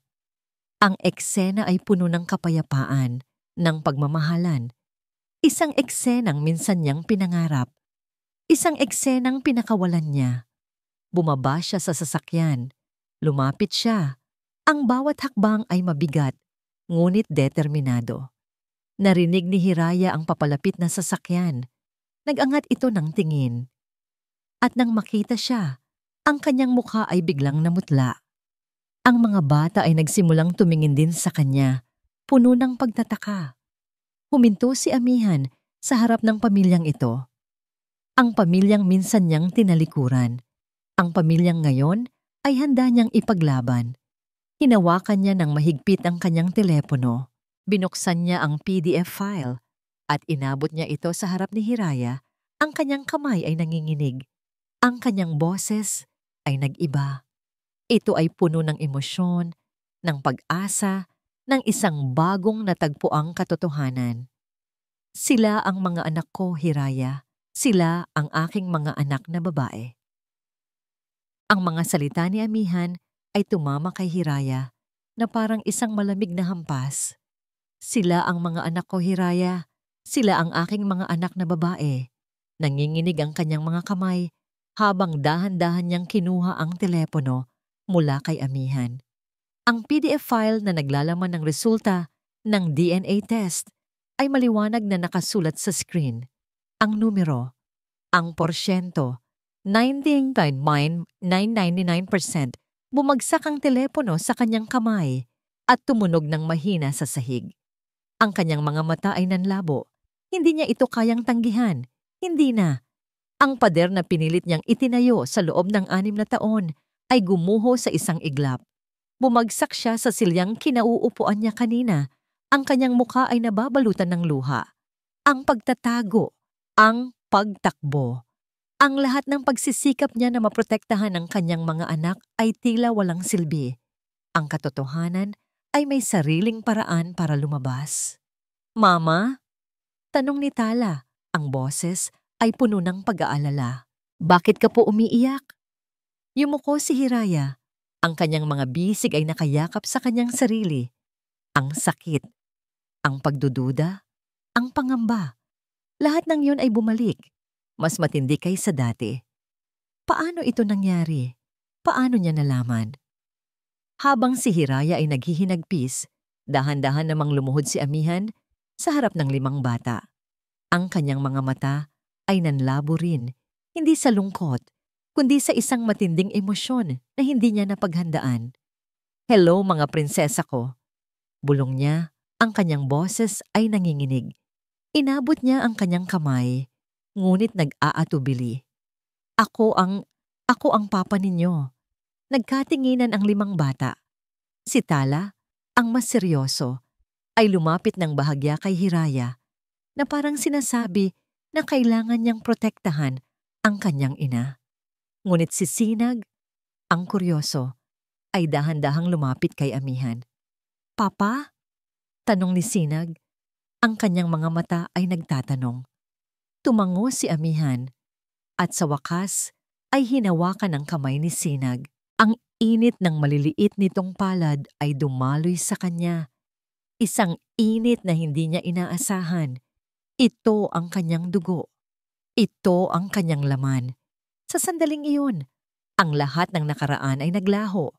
Ang eksena ay puno ng kapayapaan, ng pagmamahalan. Isang eksenang minsan niyang pinangarap. Isang eksenang pinakawalan niya. Bumaba siya sa sasakyan. Lumapit siya. Ang bawat hakbang ay mabigat, ngunit determinado. Narinig ni Hiraya ang papalapit na sasakyan. Nag-angat ito ng tingin. At nang makita siya, ang kanyang mukha ay biglang namutla. Ang mga bata ay nagsimulang tumingin din sa kanya, puno ng pagtataka. Huminto si Amihan sa harap ng pamilyang ito. Ang pamilyang minsan niyang tinalikuran. Ang pamilyang ngayon ay handa niyang ipaglaban. Hinawakan niya ng mahigpit ang kanyang telepono. Binuksan niya ang PDF file at inabot niya ito sa harap ni Hiraya. Ang kanyang kamay ay nanginginig. Ang kanyang boses ay nag-iba. Ito ay puno ng emosyon, ng pag-asa, ng isang bagong natagpuang katotohanan. Sila ang mga anak ko, Hiraya. Sila ang aking mga anak na babae. Ang mga salita ni Amihan ay tumama kay Hiraya na parang isang malamig na hampas. Sila ang mga anak ko, Hiraya. Sila ang aking mga anak na babae. Nanginginig ang kanyang mga kamay habang dahan-dahan niyang kinuha ang telepono mula kay Amihan. Ang PDF file na naglalaman ng resulta ng DNA test ay maliwanag na nakasulat sa screen. Ang numero, ang porsyento, 19.999%. Bumagsak ang telepono sa kanyang kamay at tumunog ng mahina sa sahig. Ang kanyang mga mata ay nanlabo. Hindi niya ito kayang tanggihan. Hindi na. Ang pader na pinilit niyang itinayo sa loob ng 6 na taon ay gumuho sa isang iglap. Bumagsak siya sa silyang kinauupuan niya kanina. Ang kanyang mukha ay nababalutan ng luha. Ang pagtatago, ang pagtakbo. Ang lahat ng pagsisikap niya na maprotektahan ang kanyang mga anak ay tila walang silbi. Ang katotohanan ay may sariling paraan para lumabas. Mama? Tanong ni Tala. Ang boses ay puno ng pag-aalala. Bakit ka po umiiyak? Yumuko si Hiraya. Ang kanyang mga bisig ay nakayakap sa kanyang sarili. Ang sakit, ang pagdududa, ang pangamba. Lahat ng yun ay bumalik. Mas matindi kaysa dati. Paano ito nangyari? Paano niya nalaman? Habang si Hiraya ay naghihinagpis, dahan-dahan namang lumuhod si Amihan sa harap ng 5 bata. Ang kanyang mga mata ay nanlabo rin, hindi sa lungkot, kundi sa isang matinding emosyon na hindi niya napaghandaan. Hello mga prinsesa ko. Bulong niya, ang kanyang boses ay nanginginig. Inabot niya ang kanyang kamay, ngunit nag-aatubili. Ako ang papa ninyo. Nagkatinginan ang 5 bata. Si Tala, ang mas seryoso, ay lumapit ng bahagya kay Hiraya na parang sinasabi na kailangan niyang protektahan ang kanyang ina. Ngunit si Sinag, ang kuryoso, ay dahan-dahang lumapit kay Amihan. Papa? Tanong ni Sinag. Ang kanyang mga mata ay nagtatanong. Tumango si Amihan at sa wakas ay hinawakan ng kamay ni Sinag. Ang init ng maliliit nitong palad ay dumaloy sa kanya. Isang init na hindi niya inaasahan. Ito ang kanyang dugo. Ito ang kanyang laman. Sa sandaling iyon, ang lahat ng nakaraan ay naglaho.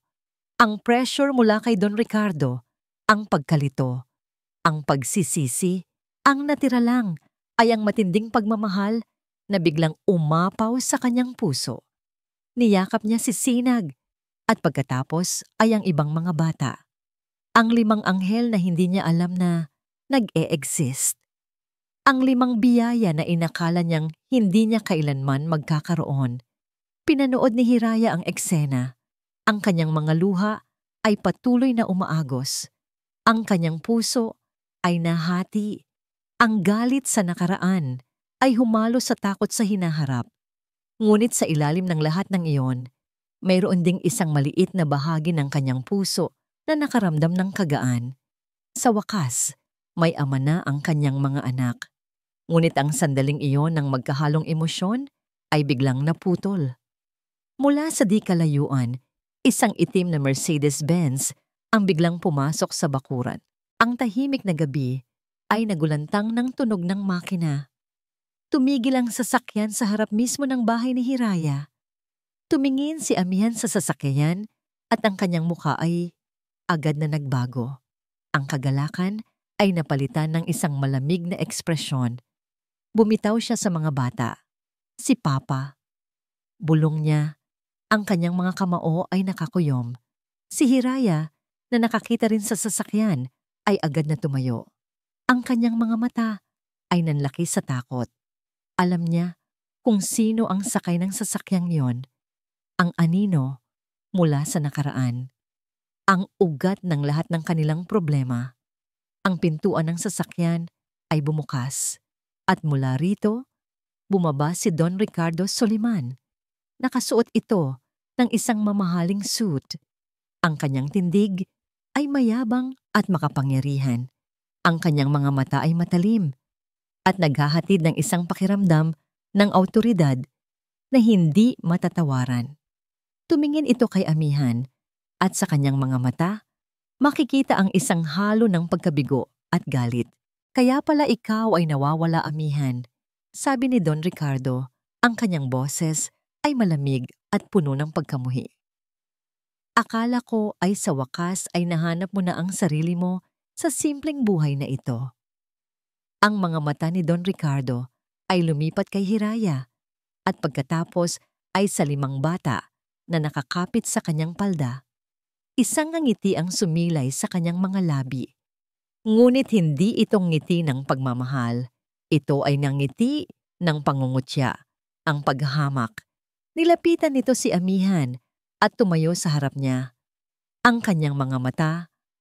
Ang pressure mula kay Don Ricardo, ang pagkalito, ang pagsisisi, ang natira lang ay ang matinding pagmamahal na biglang umapaw sa kanyang puso. Niyakap niya si Sinag at pagkatapos ay ang ibang mga bata. Ang 5 anghel na hindi niya alam na nag-e-exist. Ang 5 biyaya na inakala niyang hindi niya kailanman magkakaroon. Pinanood ni Hiraya ang eksena. Ang kanyang mga luha ay patuloy na umaagos. Ang kanyang puso ay nahati. Ang galit sa nakaraan ay humalo sa takot sa hinaharap. Ngunit sa ilalim ng lahat ng iyon, mayroon ding isang maliit na bahagi ng kanyang puso na nakaramdam ng kagaan. Sa wakas, may ama na ang kanyang mga anak. Ngunit ang sandaling iyon ng magkahalong emosyon ay biglang naputol. Mula sa di kalayuan, isang itim na Mercedes-Benz ang biglang pumasok sa bakuran. Ang tahimik na gabi ay nagulantang ng tunog ng makina. Tumigil ang sasakyan sa harap mismo ng bahay ni Hiraya. Tumingin si Amihan sa sasakyan at ang kanyang mukha ay agad na nagbago. Ang kagalakan ay napalitan ng isang malamig na ekspresyon. Bumitaw siya sa mga bata. Si Papa. Bulong niya. Ang kanyang mga kamao ay nakakuyom. Si Hiraya, na nakakita rin sa sasakyan, ay agad na tumayo. Ang kanyang mga mata ay nanlaki sa takot. Alam niya kung sino ang sakay ng sasakyang yon. Ang anino mula sa nakaraan. Ang ugat ng lahat ng kanilang problema. Ang pintuan ng sasakyan ay bumukas at mula rito, bumaba si Don Ricardo Soliman. Nakasuot ito ng isang mamahaling suit. Ang kanyang tindig ay mayabang at makapangyarihan. Ang kanyang mga mata ay matalim at naghahatid ng isang pakiramdam ng awtoridad na hindi matatawaran. Tumingin ito kay Amihan at sa kanyang mga mata, makikita ang isang halo ng pagkabigo at galit. Kaya pala ikaw ay nawawala, Amihan, sabi ni Don Ricardo. Ang kanyang boses ay malamig at puno ng pagkamuhi. Akala ko ay sa wakas ay nahanap mo na ang sarili mo sa simpleng buhay na ito. Ang mga mata ni Don Ricardo ay lumipat kay Hiraya at pagkatapos ay sa 5 bata na nakakapit sa kanyang palda. Isang ngiti ang sumilay sa kanyang mga labi. Ngunit hindi itong ngiti ng pagmamahal. Ito ay ngiti ng pangungutya, ang paghahamak. Nilapitan nito si Amihan at tumayo sa harap niya. Ang kanyang mga mata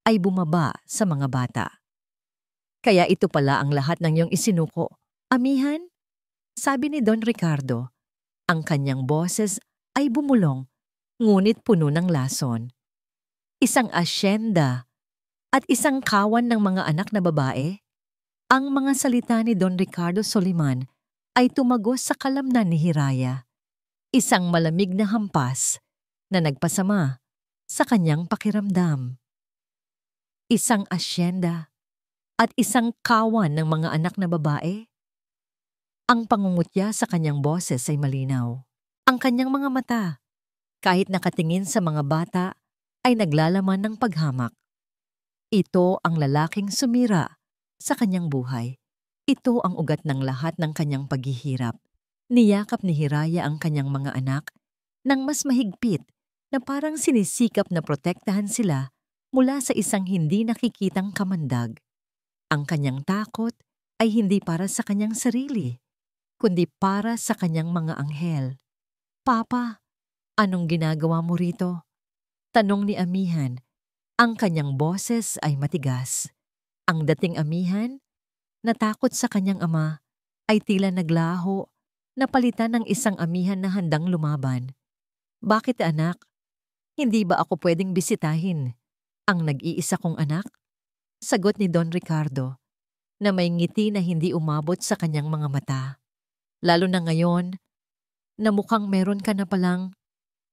ay bumaba sa mga bata. Kaya ito pala ang lahat ng iyong isinuko, Amihan? Sabi ni Don Ricardo. Ang kanyang boses ay bumulong, ngunit puno ng lason. Isang asyenda at isang kawan ng mga anak na babae? Ang mga salita ni Don Ricardo Soliman ay tumagos sa kalamnan ni Hiraya. Isang malamig na hampas na nagpasama sa kanyang pakiramdam. Isang asyenda at isang kawan ng mga anak na babae? Ang pangungutya sa kanyang boses ay malinaw. Ang kanyang mga mata, kahit nakatingin sa mga bata, ay naglalaman ng paghamak. Ito ang lalaking sumira sa kanyang buhay. Ito ang ugat ng lahat ng kanyang paghihirap. Niyakap ni Hiraya ang kanyang mga anak nang mas mahigpit na parang sinisikap na protektahan sila mula sa isang hindi nakikitang kamandag. Ang kanyang takot ay hindi para sa kanyang sarili, kundi para sa kanyang mga anghel. Papa, anong ginagawa mo rito? Tanong ni Amihan. Ang kanyang boses ay matigas. Ang dating Amihan, natakot sa kanyang ama, ay tila naglaho, napalitan ng isang Amihan na handang lumaban. Bakit anak? Hindi ba ako pwedeng bisitahin ang nag-iisa kong anak? Sagot ni Don Ricardo, na may ngiti na hindi umabot sa kanyang mga mata. Lalo na ngayon, na mukhang meron ka na palang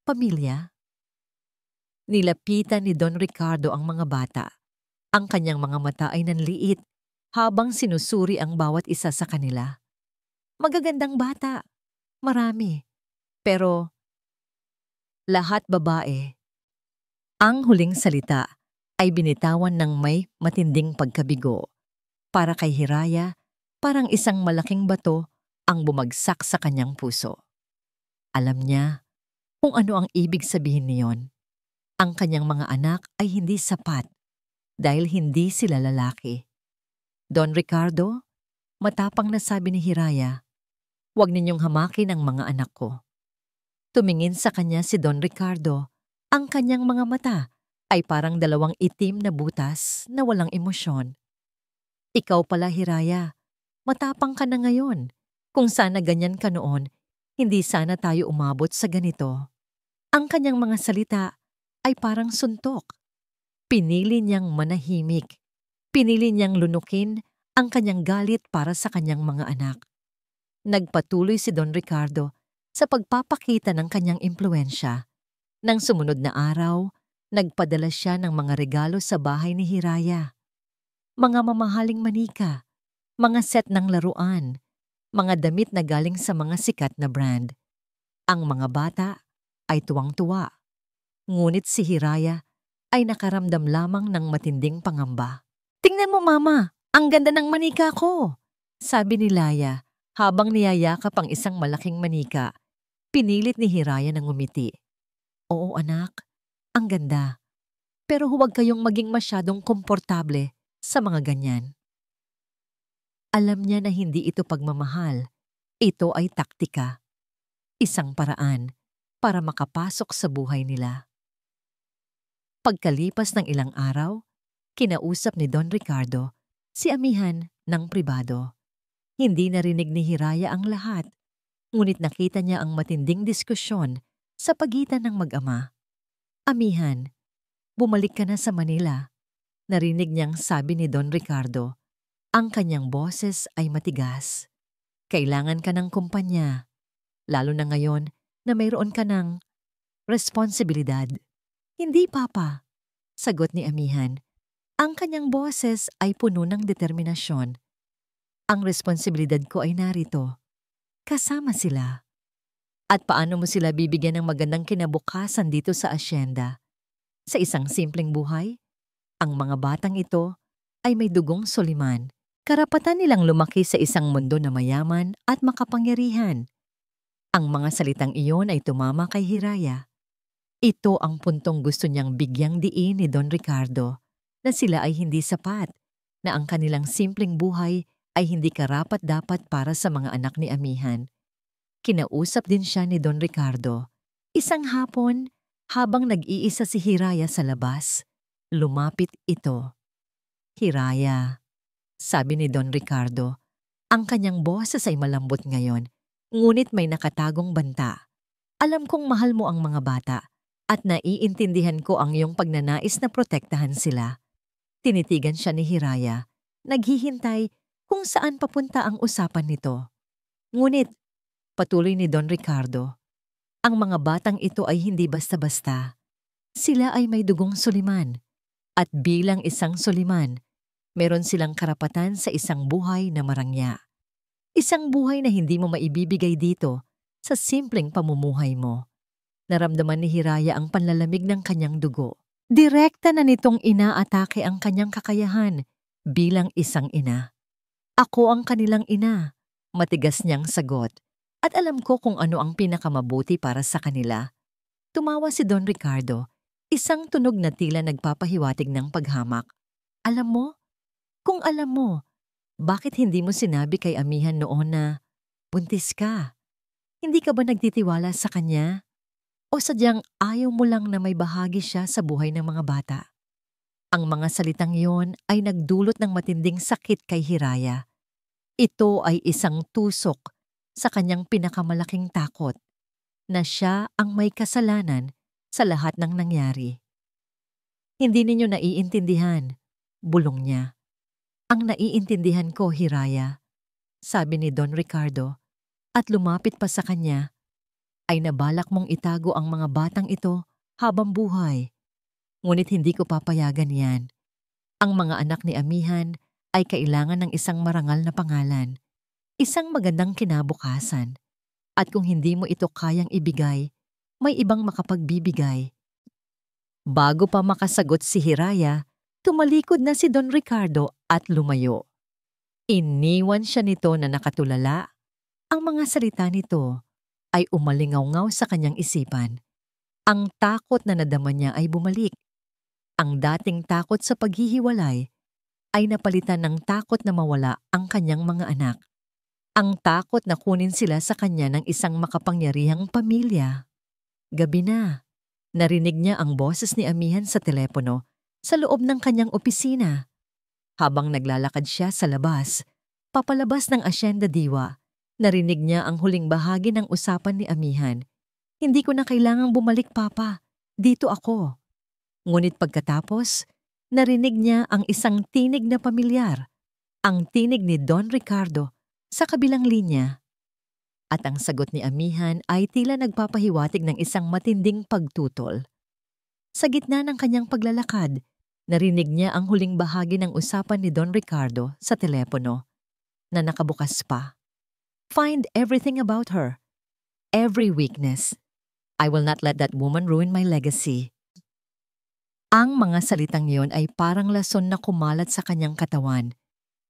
pamilya. Nilapitan ni Don Ricardo ang mga bata. Ang kanyang mga mata ay nanliit habang sinusuri ang bawat isa sa kanila. Magagandang bata, marami, pero lahat babae. Ang huling salita ay binitawan ng may matinding pagkabigo. Para kay Hiraya, parang isang malaking bato ang bumagsak sa kanyang puso. Alam niya kung ano ang ibig sabihin niyon. Ang kanyang mga anak ay hindi sapat dahil hindi sila lalaki. Don Ricardo, matapang na sabi ni Hiraya, "Huwag ninyong hamakin ang mga anak ko." Tumingin sa kanya si Don Ricardo. Ang kanyang mga mata ay parang 2 itim na butas na walang emosyon. Ikaw pala, Hiraya, matapang ka na ngayon. Kung sana ganyan ka noon, hindi sana tayo umabot sa ganito. Ang kanyang mga salita ay parang suntok. Pinili niyang manahimik. Pinili niyang lunukin ang kanyang galit para sa kanyang mga anak. Nagpatuloy si Don Ricardo sa pagpapakita ng kanyang impluensya. Nang sumunod na araw, nagpadala siya ng mga regalo sa bahay ni Hiraya. Mga mamahaling manika, mga set ng laruan, mga damit na galing sa mga sikat na brand. Ang mga bata ay tuwang-tuwa. Ngunit si Hiraya ay nakaramdam lamang ng matinding pangamba. "Tingnan mo, Mama! Ang ganda ng manika ko!" sabi ni Laya habang niyayakap ang isang malaking manika. Pinilit ni Hiraya ng ngumiti. "Oo anak, ang ganda. Pero huwag kayong maging masyadong komportable sa mga ganyan." Alam niya na hindi ito pagmamahal. Ito ay taktika. Isang paraan para makapasok sa buhay nila. Pagkalipas ng ilang araw, kinausap ni Don Ricardo si Amihan ng pribado. Hindi narinig ni Hiraya ang lahat, ngunit nakita niya ang matinding diskusyon sa pagitan ng mag-ama. Amihan, bumalik ka na sa Manila. Narinig niyang sabi ni Don Ricardo. Ang kanyang boses ay matigas. Kailangan ka ng kumpanya, lalo na ngayon na mayroon ka ng responsibilidad. Hindi, Papa, sagot ni Amihan. Ang kanyang boses ay puno ng determinasyon. Ang responsibilidad ko ay narito. Kasama sila. At paano mo sila bibigyan ng magandang kinabukasan dito sa asyenda? Sa isang simpleng buhay? Ang mga batang ito ay may dugong soliman. Karapatan nilang lumaki sa isang mundo na mayaman at makapangyarihan. Ang mga salitang iyon ay tumama kay Hiraya. Ito ang puntong gusto niyang bigyang diin ni Don Ricardo, na sila ay hindi sapat, na ang kanilang simpleng buhay ay hindi karapat-dapat para sa mga anak ni Amihan. Kinausap din siya ni Don Ricardo. Isang hapon, habang nag-iisa si Hiraya sa labas, lumapit ito. Hiraya, sabi ni Don Ricardo. Ang kanyang boses ay malambot ngayon, ngunit may nakatagong banta. Alam kong mahal mo ang mga bata at naiintindihan ko ang iyong pagnanais na protektahan sila. Tinitigan siya ni Hiraya, naghihintay kung saan papunta ang usapan nito. Ngunit, patuloy ni Don Ricardo, ang mga batang ito ay hindi basta-basta. Sila ay may dugong soliman, at bilang isang soliman, meron silang karapatan sa isang buhay na marangya. Isang buhay na hindi mo maibibigay dito sa simpleng pamumuhay mo. Naramdaman ni Hiraya ang panlalamig ng kanyang dugo. Direkta na nitong inaatake ang kanyang kakayahan bilang isang ina. Ako ang kanilang ina, matigas niyang sagot, at alam ko kung ano ang pinakamabuti para sa kanila. Tumawa si Don Ricardo, isang tunog na tila nagpapahiwatig ng paghamak. Alam mo? Kung alam mo, bakit hindi mo sinabi kay Amihan noon na buntis ka? Hindi ka ba nagtitiwala sa kanya? O sadyang ayaw mo lang na may bahagi siya sa buhay ng mga bata? Ang mga salitang iyon ay nagdulot ng matinding sakit kay Hiraya. Ito ay isang tusok sa kanyang pinakamalaking takot, na siya ang may kasalanan sa lahat ng nangyari. Hindi ninyo naiintindihan, bulong niya. Ang naiintindihan ko, Hiraya, sabi ni Don Ricardo, at lumapit pa sa kanya, ay nabalak mong itago ang mga batang ito habang buhay. Ngunit hindi ko papayagan yan. Ang mga anak ni Amihan ay kailangan ng isang marangal na pangalan, isang magandang kinabukasan. At kung hindi mo ito kayang ibigay, may ibang makapagbibigay. Bago pa makasagot si Hiraya, tumalikod na si Don Ricardo at lumayo. Iniwan siya nito na nakatulala. Ang mga salita nito ay umalingaw-ngaw sa kanyang isipan. Ang takot na nadama niya ay bumalik. Ang dating takot sa paghihiwalay ay napalitan ng takot na mawala ang kanyang mga anak. Ang takot na kunin sila sa kanya ng isang makapangyarihang pamilya. Gabi na. Narinig niya ang boses ni Amihan sa telepono sa loob ng kanyang opisina. Habang naglalakad siya sa labas, papalabas ng Asyenda Diwa, narinig niya ang huling bahagi ng usapan ni Amihan. Hindi ko na kailangang bumalik, Papa. Dito ako. Ngunit pagkatapos, narinig niya ang isang tinig na pamilyar, ang tinig ni Don Ricardo sa kabilang linya. At ang sagot ni Amihan ay tila nagpapahiwatig ng isang matinding pagtutol. Sa gitna ng kanyang paglalakad, narinig niya ang huling bahagi ng usapan ni Don Ricardo sa telepono na nakabukas pa. Find everything about her. Every weakness. I will not let that woman ruin my legacy. Ang mga salitang iyon ay parang lason na kumalat sa kanyang katawan.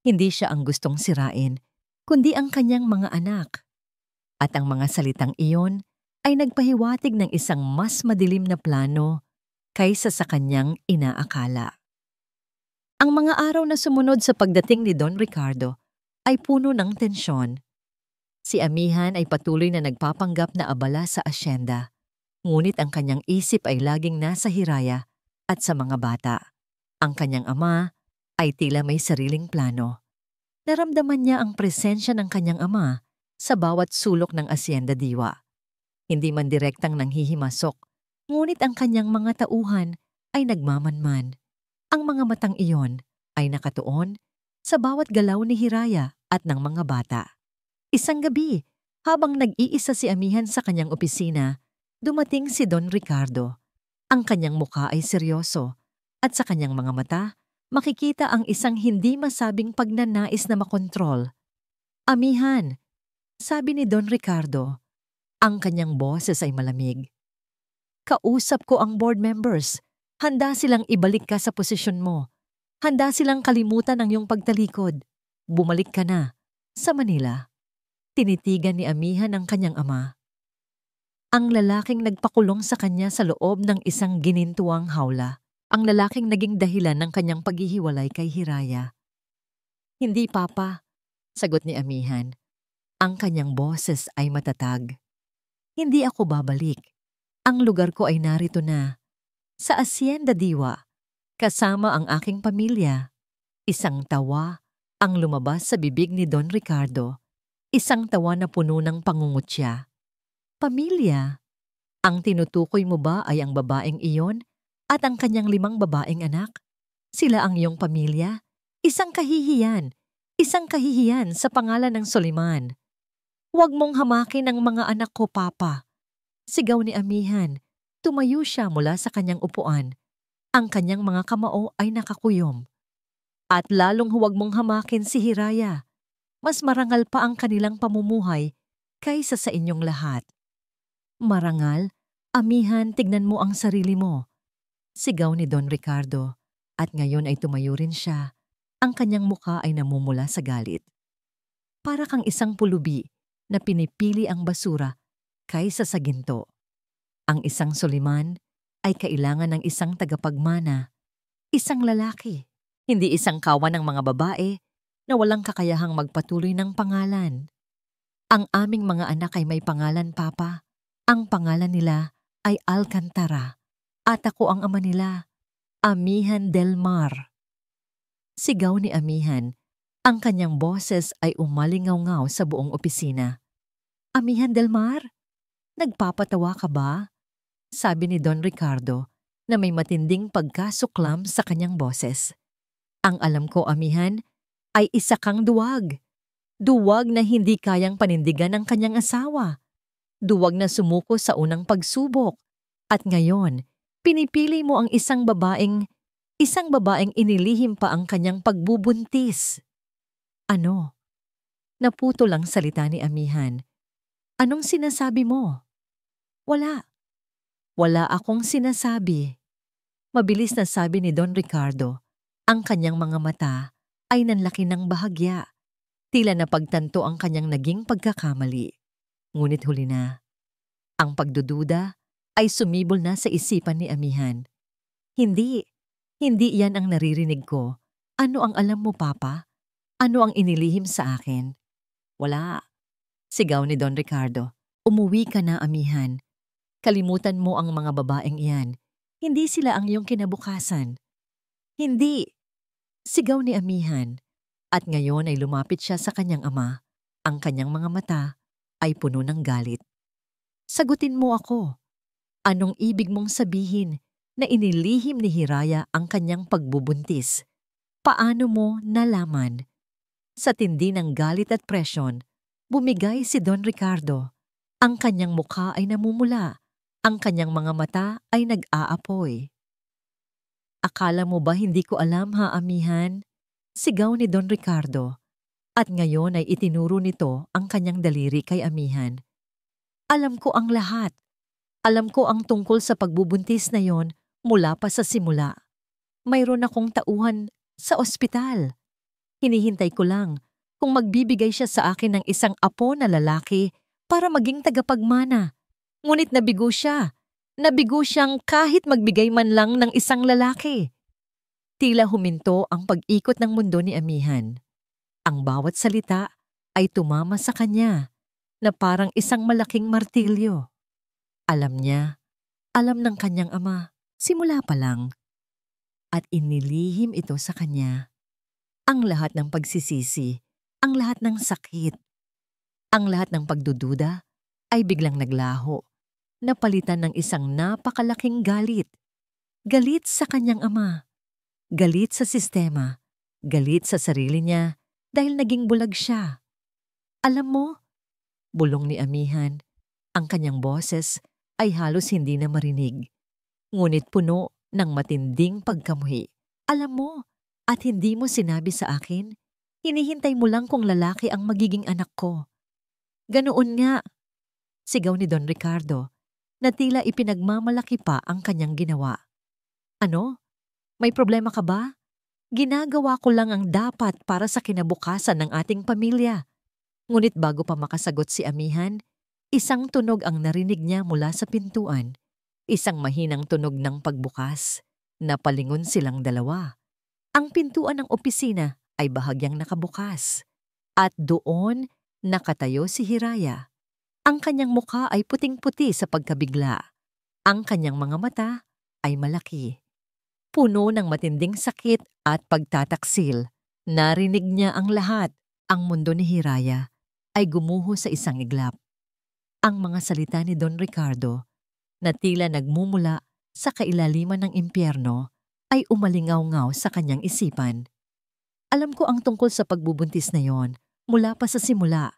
Hindi siya ang gustong sirain, kundi ang kanyang mga anak. At ang mga salitang iyon ay nagpahiwatig ng isang mas madilim na plano kaysa sa kanyang inaakala. Ang mga araw na sumunod sa pagdating ni Don Ricardo ay puno ng tensyon. Si Amihan ay patuloy na nagpapanggap na abala sa asyenda, ngunit ang kanyang isip ay laging nasa Hiraya at sa mga bata. Ang kanyang ama ay tila may sariling plano. Naramdaman niya ang presensya ng kanyang ama sa bawat sulok ng Hacienda Diwa. Hindi man direktang nanghihimasok, ngunit ang kanyang mga tauhan ay nagmamanman. Ang mga matang iyon ay nakatuon sa bawat galaw ni Hiraya at ng mga bata. Isang gabi, habang nag-iisa si Amihan sa kanyang opisina, dumating si Don Ricardo. Ang kanyang mukha ay seryoso at sa kanyang mga mata, makikita ang isang hindi masabing pagnanais na makontrol. Amihan, sabi ni Don Ricardo, ang kanyang boses ay malamig. Kausap ko ang board members. Handa silang ibalik ka sa posisyon mo. Handa silang kalimutan ang iyong pagtalikod. Bumalik ka na sa Manila. Tinitigan ni Amihan ang kanyang ama. Ang lalaking nagpakulong sa kanya sa loob ng isang ginintuang hawla. Ang lalaking naging dahilan ng kanyang paghihiwalay kay Hiraya. Hindi, Papa, sagot ni Amihan. Ang kanyang boses ay matatag. Hindi ako babalik. Ang lugar ko ay narito na. Sa Hacienda Diwa, kasama ang aking pamilya. Isang tawa ang lumabas sa bibig ni Don Ricardo. Isang tawa na puno ng pangungutya. Pamilya? Ang tinutukoy mo ba ay ang babaeng iyon at ang kanyang 5 babaeng anak? Sila ang iyong pamilya? Isang kahihiyan sa pangalan ng Soliman. Huwag mong hamakin ang mga anak ko, Papa. Sigaw ni Amihan. Tumayo siya mula sa kanyang upuan. Ang kanyang mga kamao ay nakakuyom. At lalong huwag mong hamakin si Hiraya. Mas marangal pa ang kanilang pamumuhay kaysa sa inyong lahat. Marangal? Amihan, tignan mo ang sarili mo. Sigaw ni Don Ricardo. At ngayon ay tumayo rin siya. Ang kanyang mukha ay namumula sa galit. Para kang isang pulubi na pinipili ang basura kaysa sa ginto. Ang isang Soliman ay kailangan ng isang tagapagmana, isang lalaki, hindi isang kawan ng mga babae na walang kakayahang magpatuloy ng pangalan. Ang aming mga anak ay may pangalan, Papa. Ang pangalan nila ay Alcantara at ako ang ama nila, Amihan del Mar. Sigaw ni Amihan. Ang kanyang boses ay umalingaw-ngaw sa buong opisina. Amihan del Mar? Nagpapatawa ka ba? Sabi ni Don Ricardo na may matinding pagkasuklam sa kanyang boses. Ang alam ko, Amihan, ay isa kang duwag. Duwag na hindi kayang panindigan ng kanyang asawa. Duwag na sumuko sa unang pagsubok. At ngayon, pinipili mo ang isang babaeng inilihim pa ang kanyang pagbubuntis. Ano? Naputo lang salita ni Amihan. Anong sinasabi mo? Wala. Wala akong sinasabi. Mabilis na sabi ni Don Ricardo. Ang kanyang mga mata ay nanlaki ng bahagya. Tila napagtanto ang kanyang naging pagkakamali. Ngunit huli na. Ang pagdududa ay sumibol na sa isipan ni Amihan. Hindi yan ang naririnig ko. Ano ang alam mo, Papa? Ano ang inilihim sa akin? Wala. Sigaw ni Don Ricardo. Umuwi ka na, Amihan. Kalimutan mo ang mga babaeng iyan. Hindi sila ang iyong kinabukasan. Hindi. Sigaw ni Amihan. At ngayon ay lumapit siya sa kanyang ama. Ang kanyang mga mata ay puno ng galit. Sagutin mo ako. Anong ibig mong sabihin na inilihim ni Hiraya ang kanyang pagbubuntis? Paano mo nalaman? Sa tindi ng galit at presyon, bumigay si Don Ricardo. Ang kanyang mukha ay namumula. Ang kanyang mga mata ay nag-aapoy. Akala mo ba hindi ko alam, ha, Amihan? Sigaw ni Don Ricardo. At ngayon ay itinuro nito ang kanyang daliri kay Amihan. Alam ko ang lahat. Alam ko ang tungkol sa pagbubuntis na yon mula pa sa simula. Mayroon akong tauhan sa ospital. Hinihintay ko lang kung magbibigay siya sa akin ng isang apo na lalaki para maging tagapagmana. Ngunit nabigo siya. Nabigo siyang kahit magbigay man lang ng isang lalaki. Tila huminto ang pag-ikot ng mundo ni Amihan. Ang bawat salita ay tumama sa kanya na parang isang malaking martilyo. Alam niya, alam ng kanyang ama, simula pa lang. At inilihim ito sa kanya. Ang lahat ng pagsisisi, ang lahat ng sakit, ang lahat ng pagdududa ay biglang naglaho, napalitan ng isang napakalaking galit. Galit sa kanyang ama, galit sa sistema, galit sa sarili niya dahil naging bulag siya. Alam mo, bulong ni amihan, ang kanyang boses ay halos hindi na marinig, ngunit puno ng matinding pagkamuhi. Alam mo, at hindi mo sinabi sa akin, hinihintay mo lang kung lalaki ang magiging anak ko. Ganoon nga, sigaw ni Don Ricardo, na tila ipinagmamalaki pa ang kanyang ginawa. Ano? May problema ka ba? Ginagawa ko lang ang dapat para sa kinabukasan ng ating pamilya. Ngunit bago pa makasagot si amihan, isang tunog ang narinig niya mula sa pintuan. Isang mahinang tunog ng pagbukas. Napalingon silang dalawa. Ang pintuan ng opisina ay bahagyang nakabukas. At doon, nakatayo si Hiraya. Ang kanyang mukha ay puting-puti sa pagkabigla. Ang kanyang mga mata ay malaki. Puno ng matinding sakit at pagtataksil. Narinig niya ang lahat. Ang mundo ni Hiraya ay gumuho sa isang iglap. Ang mga salita ni Don Ricardo na tila nagmumula sa kailaliman ng impyerno ay umalingaw-ngaw sa kanyang isipan. Alam ko ang tungkol sa pagbubuntis na yon mula pa sa simula.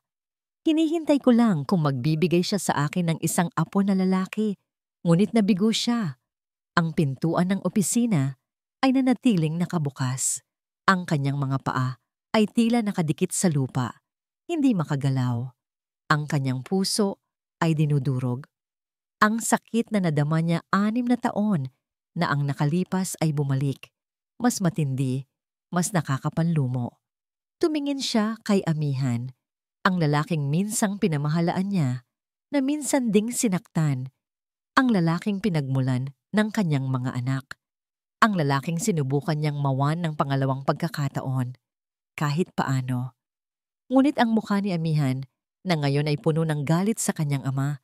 Hinihintay ko lang kung magbibigay siya sa akin ng isang apo na lalaki, ngunit nabigo siya. Ang pintuan ng opisina ay nanatiling nakabukas. Ang kanyang mga paa ay tila nakadikit sa lupa, hindi makagalaw. Ang kanyang puso ay dinudurog. Ang sakit na nadama niya 6 na taon na ang nakalipas ay bumalik. Mas matindi, mas nakakapanlumo. Tumingin siya kay amihan, ang lalaking minsang pinamahalaan niya, na minsan ding sinaktan. Ang lalaking pinagmulan ng kanyang mga anak. Ang lalaking sinubukan niyang mawan ng pangalawang pagkakataon, kahit paano. Ngunit ang mukha ni amihan, na ngayon ay puno ng galit sa kanyang ama,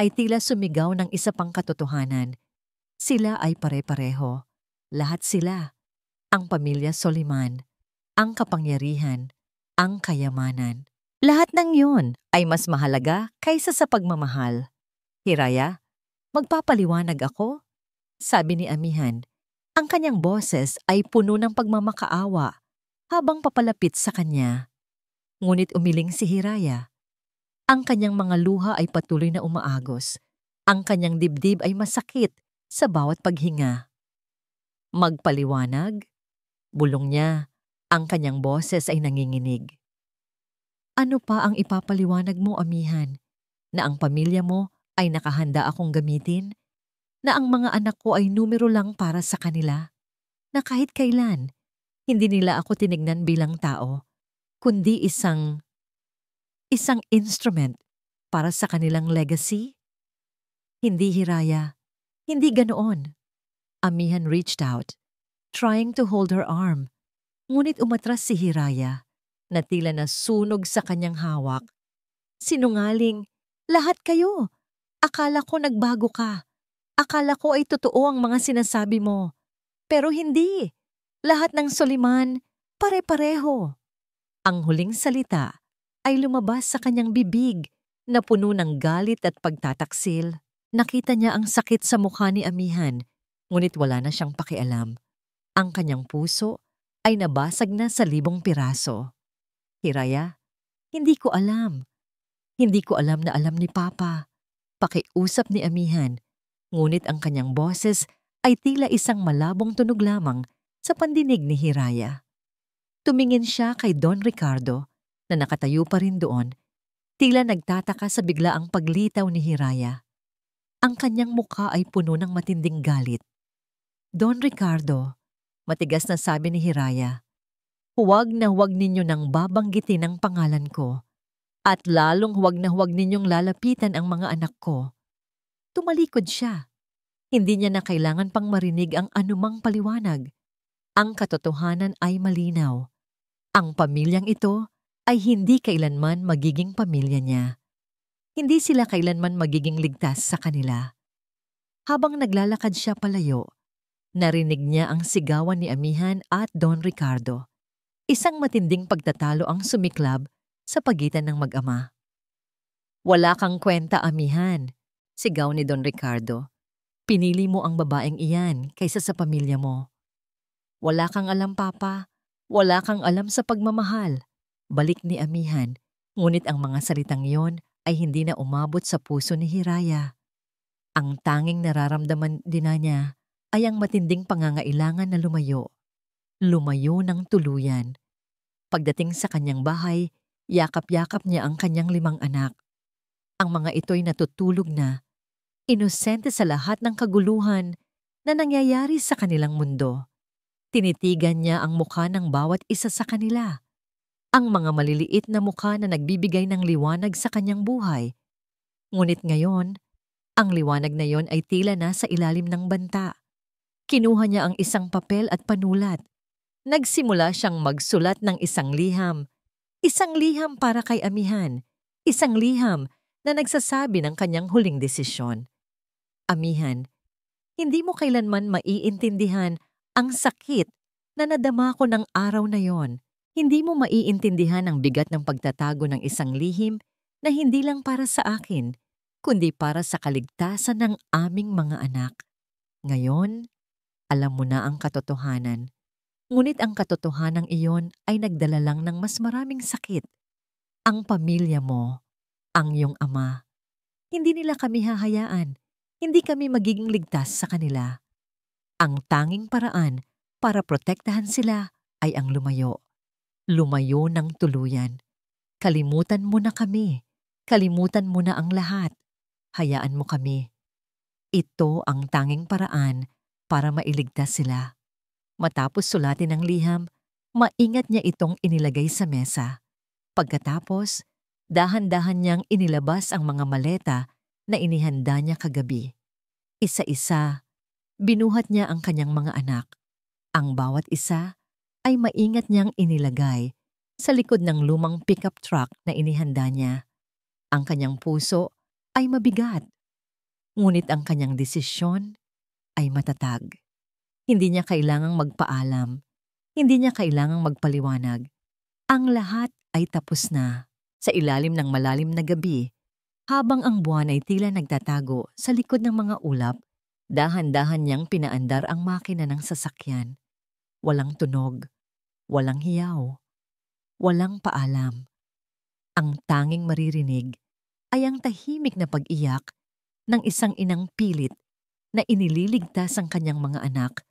ay tila sumigaw ng isa pang katotohanan. Sila ay pare-pareho. Lahat sila. Ang pamilya Soliman, ang kapangyarihan, ang kayamanan. Lahat ng yun ay mas mahalaga kaysa sa pagmamahal. Hiraya, magpapaliwanag ako? Sabi ni amihan. Ang kanyang boses ay puno ng pagmamakaawa habang papalapit sa kanya. Ngunit umiling si Hiraya. Ang kanyang mga luha ay patuloy na umaagos. Ang kanyang dibdib ay masakit sa bawat paghinga. Magpaliwanag? Bulong niya. Ang kanyang boses ay nanginginig. Ano pa ang ipapaliwanag mo, amihan? Na ang pamilya mo ay nakahanda akong gamitin? Na ang mga anak ko ay numero lang para sa kanila? Na kahit kailan, hindi nila ako tinignan bilang tao, kundi isang instrument para sa kanilang legacy? Hindi, Hiraya. Hindi ganoon. Amihan reached out, trying to hold her arm. Ngunit umatras si Hiraya, na tila nasunog sa kanyang hawak. Sinungaling, lahat kayo. Akala ko nagbago ka. Akala ko ay totoo ang mga sinasabi mo. Pero hindi. Lahat ng Soliman, pare-pareho. Ang huling salita ay lumabas sa kanyang bibig na puno ng galit at pagtataksil. Nakita niya ang sakit sa mukha ni amihan, ngunit wala na siyang pakialam. Ang kanyang puso ay nabasag na sa 1,000 piraso. Hiraya, hindi ko alam. Hindi ko alam na alam ni Papa. Pakiusap ni amihan, ngunit ang kanyang boses ay tila isang malabong tunog lamang sa pandinig ni Hiraya. Tumingin siya kay Don Ricardo na nakatayo pa rin doon, tila nagtataka sa biglaang paglitaw ni Hiraya. Ang kanyang mukha ay puno ng matinding galit. Don Ricardo, matigas na sabi ni Hiraya, huwag na huwag ninyo nang babanggitin ang pangalan ko, at lalong huwag na huwag ninyong lalapitan ang mga anak ko. Tumalikod siya. Hindi niya na kailangan pang marinig ang anumang paliwanag. Ang katotohanan ay malinaw. Ang pamilyang ito ay hindi kailanman magiging pamilya niya. Hindi sila kailanman magiging ligtas sa kanila. Habang naglalakad siya palayo, narinig niya ang sigawan ni amihan at Don Ricardo. Isang matinding pagtatalo ang sumiklab sa pagitan ng mag-ama. "Wala kang kwenta, amihan," sigaw ni Don Ricardo. "Pinili mo ang babaeng iyan kaysa sa pamilya mo." "Wala kang alam, Papa. Wala kang alam sa pagmamahal," balik ni amihan. Ngunit ang mga salitang yon ay hindi na umabot sa puso ni Hiraya. Ang tanging nararamdaman din niya ay ang matinding pangangailangan na lumayo. Lumayo ng tuluyan. Pagdating sa kanyang bahay, yakap-yakap niya ang kanyang 5 anak. Ang mga ito'y natutulog na, inosente sa lahat ng kaguluhan na nangyayari sa kanilang mundo. Tinitigan niya ang mukha ng bawat isa sa kanila. Ang mga maliliit na mukha na nagbibigay ng liwanag sa kanyang buhay. Ngunit ngayon, ang liwanag na yon ay tila nasa ilalim ng banta. Kinuha niya ang isang papel at panulat. Nagsimula siyang magsulat ng isang liham. Isang liham para kay amihan. Isang liham na nagsasabi ng kanyang huling desisyon. "Amihan, hindi mo kailanman maiintindihan ang sakit na nadama ko ng araw na yon. Hindi mo maiintindihan ang bigat ng pagtatago ng isang lihim na hindi lang para sa akin, kundi para sa kaligtasan ng aming mga anak. Ngayon, alam mo na ang katotohanan. Ngunit ang katotohanan iyon ay nagdala lang ng mas maraming sakit. Ang pamilya mo, ang iyong ama, hindi nila kami hahayaan. Hindi kami magiging ligtas sa kanila. Ang tanging paraan para protektahan sila ay ang lumayo. Lumayo ng tuluyan. Kalimutan mo na kami. Kalimutan mo na ang lahat. Hayaan mo kami. Ito ang tanging paraan para mailigtas sila." Matapos sulatin ang liham, maingat niya itong inilagay sa mesa. Pagkatapos, dahan-dahan niyang inilabas ang mga maleta na inihanda niya kagabi. Isa-isa, binuhat niya ang kanyang mga anak. Ang bawat isa ay maingat niyang inilagay sa likod ng lumang pickup truck na inihanda niya. Ang kanyang puso ay mabigat, ngunit ang kanyang desisyon ay matatag. Hindi niya kailangang magpaalam. Hindi niya kailangang magpaliwanag. Ang lahat ay tapos na. Sa ilalim ng malalim na gabi, habang ang buwan ay tila nagtatago sa likod ng mga ulap, dahan-dahan niyang pinaandar ang makina ng sasakyan. Walang tunog, walang hiyaw, walang paalam. Ang tanging maririnig ay ang tahimik na pag-iyak ng isang inang pilit na inililigtas ang kanyang mga anak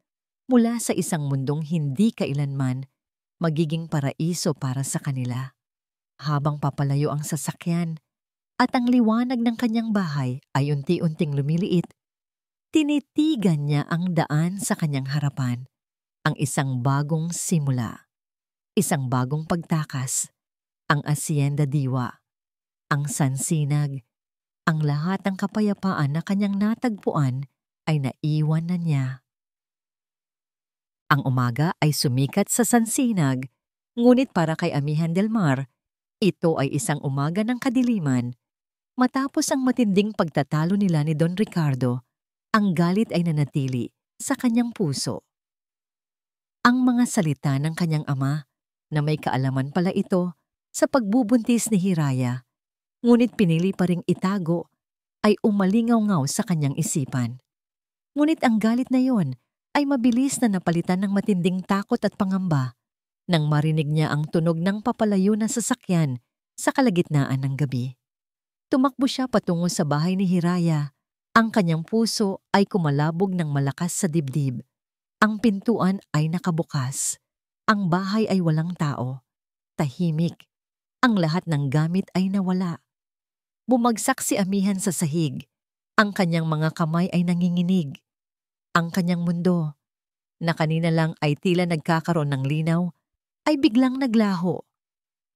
mula sa isang mundong hindi kailanman magiging paraiso para sa kanila. Habang papalayo ang sasakyan at ang liwanag ng kanyang bahay ay unti-unting lumiliit, tinitigan niya ang daan sa kanyang harapan, ang isang bagong simula, isang bagong pagtakas, ang Hacienda Diwa, ang sansinag, ang lahat ng kapayapaan na kanyang natagpuan ay naiwan na niya. Ang umaga ay sumikat sa sansinag, ngunit para kay Amihan del Mar, ito ay isang umaga ng kadiliman. Matapos ang matinding pagtatalo nila ni Don Ricardo, ang galit ay nanatili sa kanyang puso. Ang mga salita ng kanyang ama, na may kaalaman pala ito sa pagbubuntis ni Hiraya, ngunit pinili pa ring itago, ay umalingaw-ngaw sa kanyang isipan. Ngunit ang galit na yon ay mabilis na napalitan ng matinding takot at pangamba nang marinig niya ang tunog ng papalayo na sasakyan sa kalagitnaan ng gabi. Tumakbo siya patungo sa bahay ni Hiraya. Ang kanyang puso ay kumalabog ng malakas sa dibdib. Ang pintuan ay nakabukas. Ang bahay ay walang tao. Tahimik. Ang lahat ng gamit ay nawala. Bumagsak si Amihan sa sahig. Ang kanyang mga kamay ay nanginginig. Ang kanyang mundo, na kanina lang ay tila nagkakaroon ng linaw, ay biglang naglaho.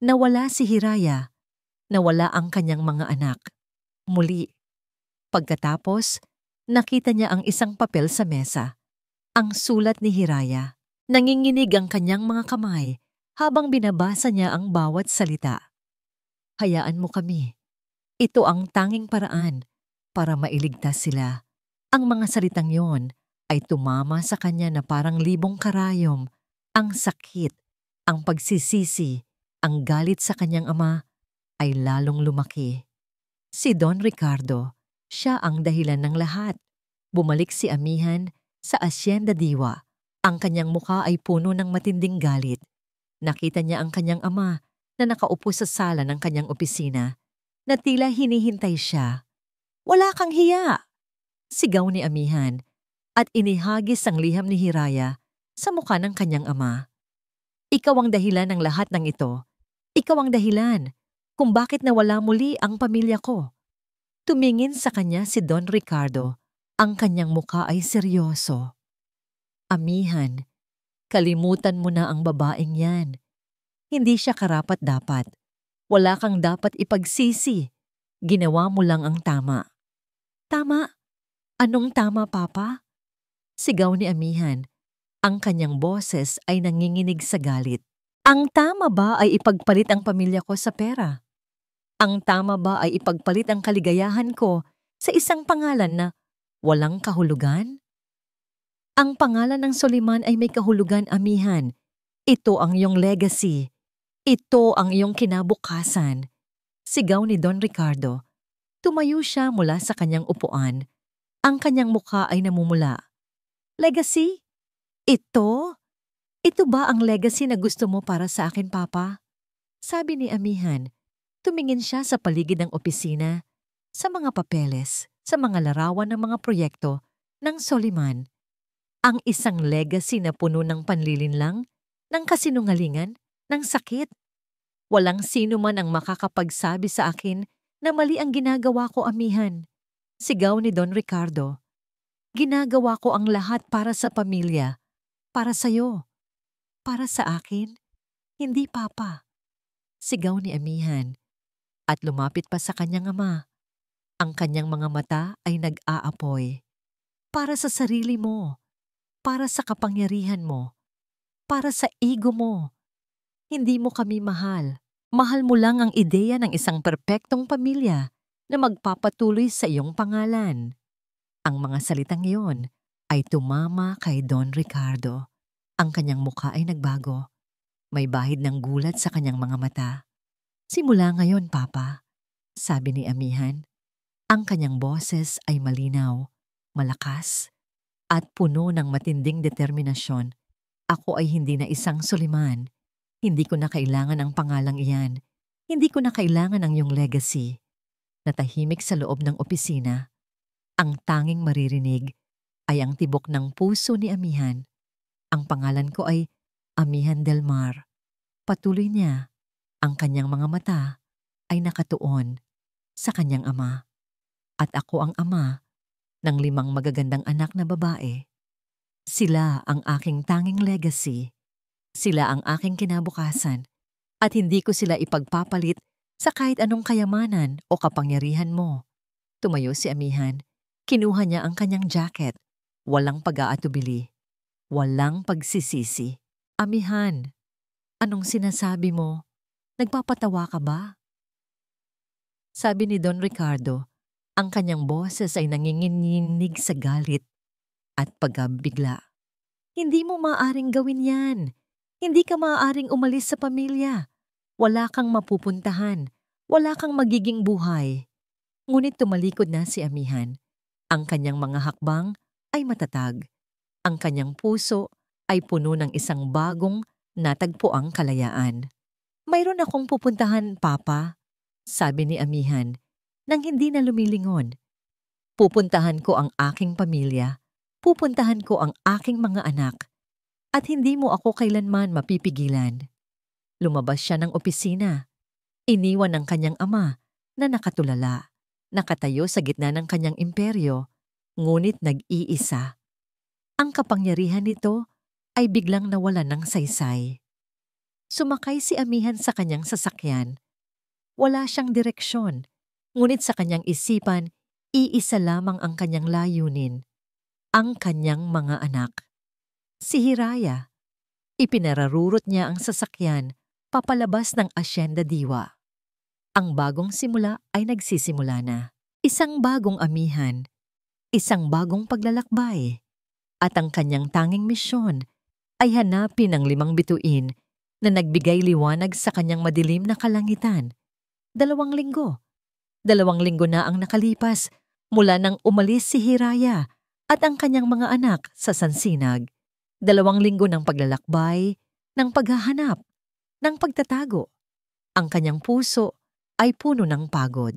Nawala si Hiraya. Nawala ang kanyang mga anak. Muli. Pagkatapos, nakita niya ang isang papel sa mesa. Ang sulat ni Hiraya. Nanginginig ang kanyang mga kamay habang binabasa niya ang bawat salita. "Hayaan mo kami. Ito ang tanging paraan para mailigtas sila." Ang mga salitang yon ay tumama sa kanya na parang libong karayom. Ang sakit, Ang pagsisisi, ang galit sa kanyang ama ay lalong lumaki. Si Don Ricardo, siya ang dahilan ng lahat. Bumalik si Amihan sa Hacienda Diwa. Ang kanyang mukha ay puno ng matinding galit. Nakita niya ang kanyang ama na nakaupo sa sala ng kanyang opisina na tila hinihintay siya. "Wala kang hiya!" sigaw ni Amihan at inihagis ang liham ni Hiraya sa mukha ng kanyang ama. "Ikaw ang dahilan ng lahat ng ito. Ikaw ang dahilan kung bakit nawala muli ang pamilya ko." Tumingin sa kanya si Don Ricardo. Ang kanyang mukha ay seryoso. "Amihan, kalimutan mo na ang babaeng yan. Hindi siya karapat-dapat. Wala kang dapat ipagsisi. Ginawa mo lang ang tama." "Tama? Anong tama, Papa?" sigaw ni Amihan. Ang kanyang boses ay nanginginig sa galit. "Ang tama ba ay ipagpalit ang pamilya ko sa pera? Ang tama ba ay ipagpalit ang kaligayahan ko sa isang pangalan na walang kahulugan? Ang pangalan ng Soliman ay may kahulugan, Amihan. Ito ang iyong legacy. Ito ang iyong kinabukasan." Sigaw ni Don Ricardo. Tumayo siya mula sa kanyang upuan. Ang kanyang mukha ay namumula. "Legacy? Ito? Ito ba ang legacy na gusto mo para sa akin, Papa?" sabi ni Amihan. Tumingin siya sa paligid ng opisina, sa mga papeles, sa mga larawan ng mga proyekto ng Soliman. Ang isang legacy na puno ng panlilinlang, ng kasinungalingan, ng sakit. Walang sino man ang makakapagsabi sa akin na mali ang ginagawa ko, Amihan. Sigaw ni Don Ricardo. "Ginagawa ko ang lahat para sa pamilya, para sa'yo. Para sa akin? Hindi, Papa." Sigaw ni Amihan. At lumapit pa sa kanyang ama. Ang kanyang mga mata ay nag-aapoy. "Para sa sarili mo. Para sa kapangyarihan mo. Para sa ego mo. Hindi mo kami mahal. Mahal mo lang ang ideya ng isang perpektong pamilya na magpapatuloy sa iyong pangalan." Ang mga salitang iyon ay tumama kay Don Ricardo. Ang kanyang mukha ay nagbago. May bahid ng gulat sa kanyang mga mata. "Simula ngayon, Papa," sabi ni Amihan. Ang kanyang boses ay malinaw, malakas, at puno ng matinding determinasyon. "Ako ay hindi na isang Soliman. Hindi ko na kailangan ang pangalang iyan. Hindi ko na kailangan ang iyong legacy." Natahimik sa loob ng opisina. Ang tanging maririnig ay ang tibok ng puso ni Amihan. "Ang pangalan ko ay Amihan Del Mar." Patuloy niya. Ang kanyang mga mata ay nakatuon sa kanyang ama. "At ako ang ama ng 5 magagandang anak na babae. Sila ang aking tanging legacy. Sila ang aking kinabukasan. At hindi ko sila ipagpapalit sa kahit anong kayamanan o kapangyarihan mo." Tumayo si Amihan. Kinuha niya ang kanyang jacket. Walang pag-aatubili. Walang pagsisisi. "Amihan, anong sinasabi mo? Nagpapatawa ka ba?" sabi ni Don Ricardo. Ang kanyang boses ay nanginginig sa galit at pagkabigla. "Hindi mo maaaring gawin yan. Hindi ka maaaring umalis sa pamilya. Wala kang mapupuntahan. Wala kang magiging buhay." Ngunit tumalikod na si Amihan. Ang kanyang mga hakbang ay matatag. Ang kanyang puso ay puno ng isang bagong natagpuang kalayaan. "Mayroon akong pupuntahan, Papa," sabi ni Amihan, nang hindi na lumilingon. "Pupuntahan ko ang aking pamilya. Pupuntahan ko ang aking mga anak. At hindi mo ako kailanman mapipigilan." Lumabas siya ng opisina. Iniwan ng kanyang ama na nakatulala. Nakatayo sa gitna ng kanyang imperyo, ngunit nag-iisa. Ang kapangyarihan nito ay biglang nawalan ng saysay. Sumakay si Amihan sa kanyang sasakyan. Wala siyang direksyon, ngunit sa kanyang isipan, iisa lamang ang kanyang layunin, ang kanyang mga anak. Si Hiraya. Ipinararurot niya ang sasakyan papalabas ng Hacienda Diwa. Ang bagong simula ay nagsisimula na. Isang bagong Amihan, isang bagong paglalakbay, at ang kanyang tanging misyon ay hanapin ang 5 bituin na nagbigay liwanag sa kanyang madilim na kalangitan. 2 linggo. 2 linggo na ang nakalipas mula nang umalis si Hiraya at ang kanyang mga anak sa Sansinag. 2 linggo ng paglalakbay, ng paghahanap, ng pagtatago. Ang kanyang puso ay puno ng pagod.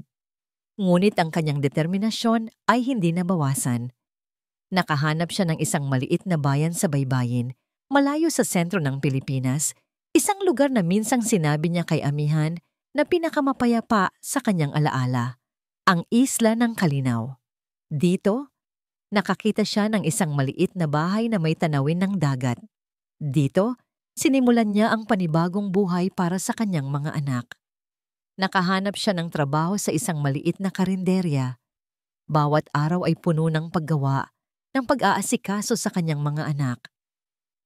Ngunit ang kanyang determinasyon ay hindi nabawasan. Nakahanap siya ng isang maliit na bayan sa baybayin, malayo sa sentro ng Pilipinas, isang lugar na minsang sinabi niya kay Amihan na pinakamapayapa sa kanyang alaala, ang Isla ng Kalinaw. Dito, nakakita siya ng isang maliit na bahay na may tanawin ng dagat. Dito, sinimulan niya ang panibagong buhay para sa kanyang mga anak. Nakahanap siya ng trabaho sa isang maliit na karinderya. Bawat araw ay puno ng paggawa, ng pag-aasikaso sa kanyang mga anak.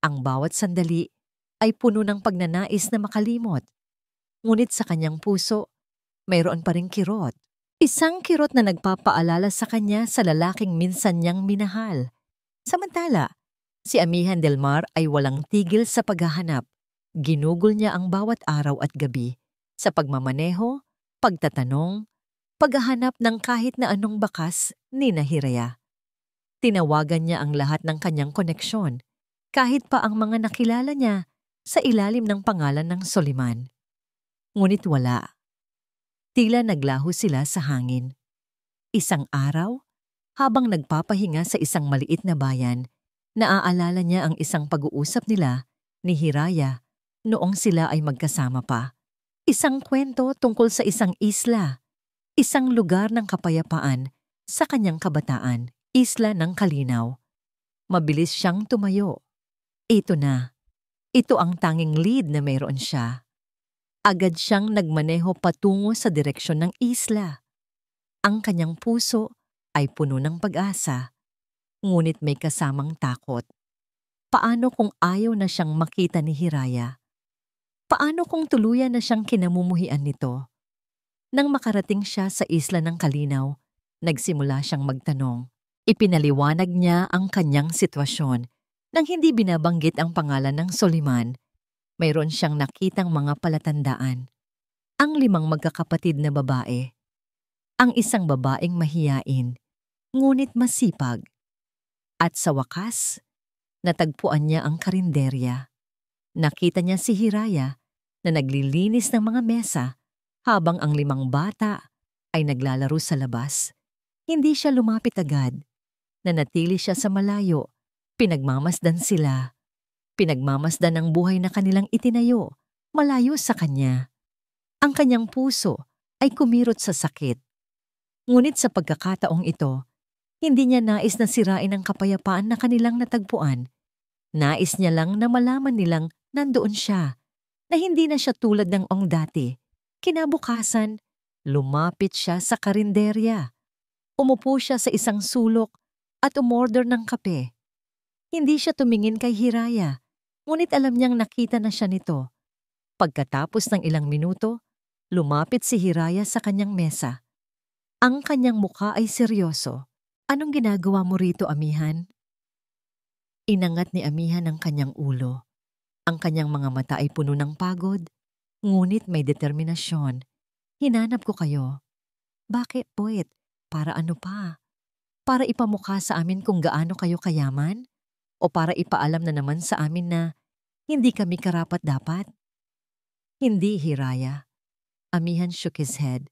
Ang bawat sandali ay puno ng pagnanais na makalimot. Ngunit sa kanyang puso, mayroon pa ring kirot. Isang kirot na nagpapaalala sa kanya sa lalaking minsan niyang minahal. Samantala, si Amihan Del Mar ay walang tigil sa paghahanap. Ginugol niya ang bawat araw at gabi sa pagmamaneho, pagtatanong, paghahanap ng kahit na anong bakas ni Hiraya. Tinawagan niya ang lahat ng kanyang koneksyon, kahit pa ang mga nakilala niya sa ilalim ng pangalan ng Soliman. Ngunit wala. Tila naglaho sila sa hangin. Isang araw, habang nagpapahinga sa isang maliit na bayan, naaalala niya ang isang pag-uusap nila ni Hiraya noong sila ay magkasama pa. Isang kwento tungkol sa isang isla, isang lugar ng kapayapaan sa kanyang kabataan. Isla ng Kalinaw. Mabilis siyang tumayo. Ito na. Ito ang tanging lead na mayroon siya. Agad siyang nagmaneho patungo sa direksyon ng isla. Ang kanyang puso ay puno ng pag-asa, ngunit may kasamang takot. Paano kung ayaw na siyang makita ni Hiraya? Paano kung tuluyan na siyang kinamumuhian nito? Nang makarating siya sa isla ng Kalinaw, nagsimula siyang magtanong. Ipinaliwanag niya ang kanyang sitwasyon. Nang hindi binabanggit ang pangalan ng Soliman, mayroon siyang nakitang mga palatandaan. Ang 5 magkakapatid na babae. Ang isang babaeng mahiyain, ngunit masipag. At sa wakas, natagpuan niya ang karinderya. Nakita niya si Hiraya na naglilinis ng mga mesa habang ang 5 bata ay naglalaro sa labas. Hindi siya lumapit agad. Nanatili siya sa malayo, pinagmamasdan sila. Pinagmamasdan ang buhay na kanilang itinayo, malayo sa kanya. Ang kanyang puso ay kumirot sa sakit. Ngunit sa pagkakataong ito, hindi niya nais na sirain ang kapayapaan na kanilang natagpuan. Nais niya lang na malaman nilang nandoon siya, na hindi na siya tulad ng dati. Kinabukasan, lumapit siya sa karinderya. Umupo siya sa isang sulok at umorder ng kape. Hindi siya tumingin kay Hiraya, ngunit alam niyang nakita na siya nito. Pagkatapos ng ilang minuto, lumapit si Hiraya sa kanyang mesa. Ang kanyang mukha ay seryoso. Anong ginagawa mo rito, Amihan? Inangat ni Amihan ang kanyang ulo. Ang kanyang mga mata ay puno ng pagod, ngunit may determinasyon. Hinanap ko kayo. Bakit, Poet? Para ano pa? Para ipamukha sa amin kung gaano kayo kayaman? O para ipaalam na naman sa amin na hindi kami karapat-dapat? Hindi, Hiraya. Amihan shook his head.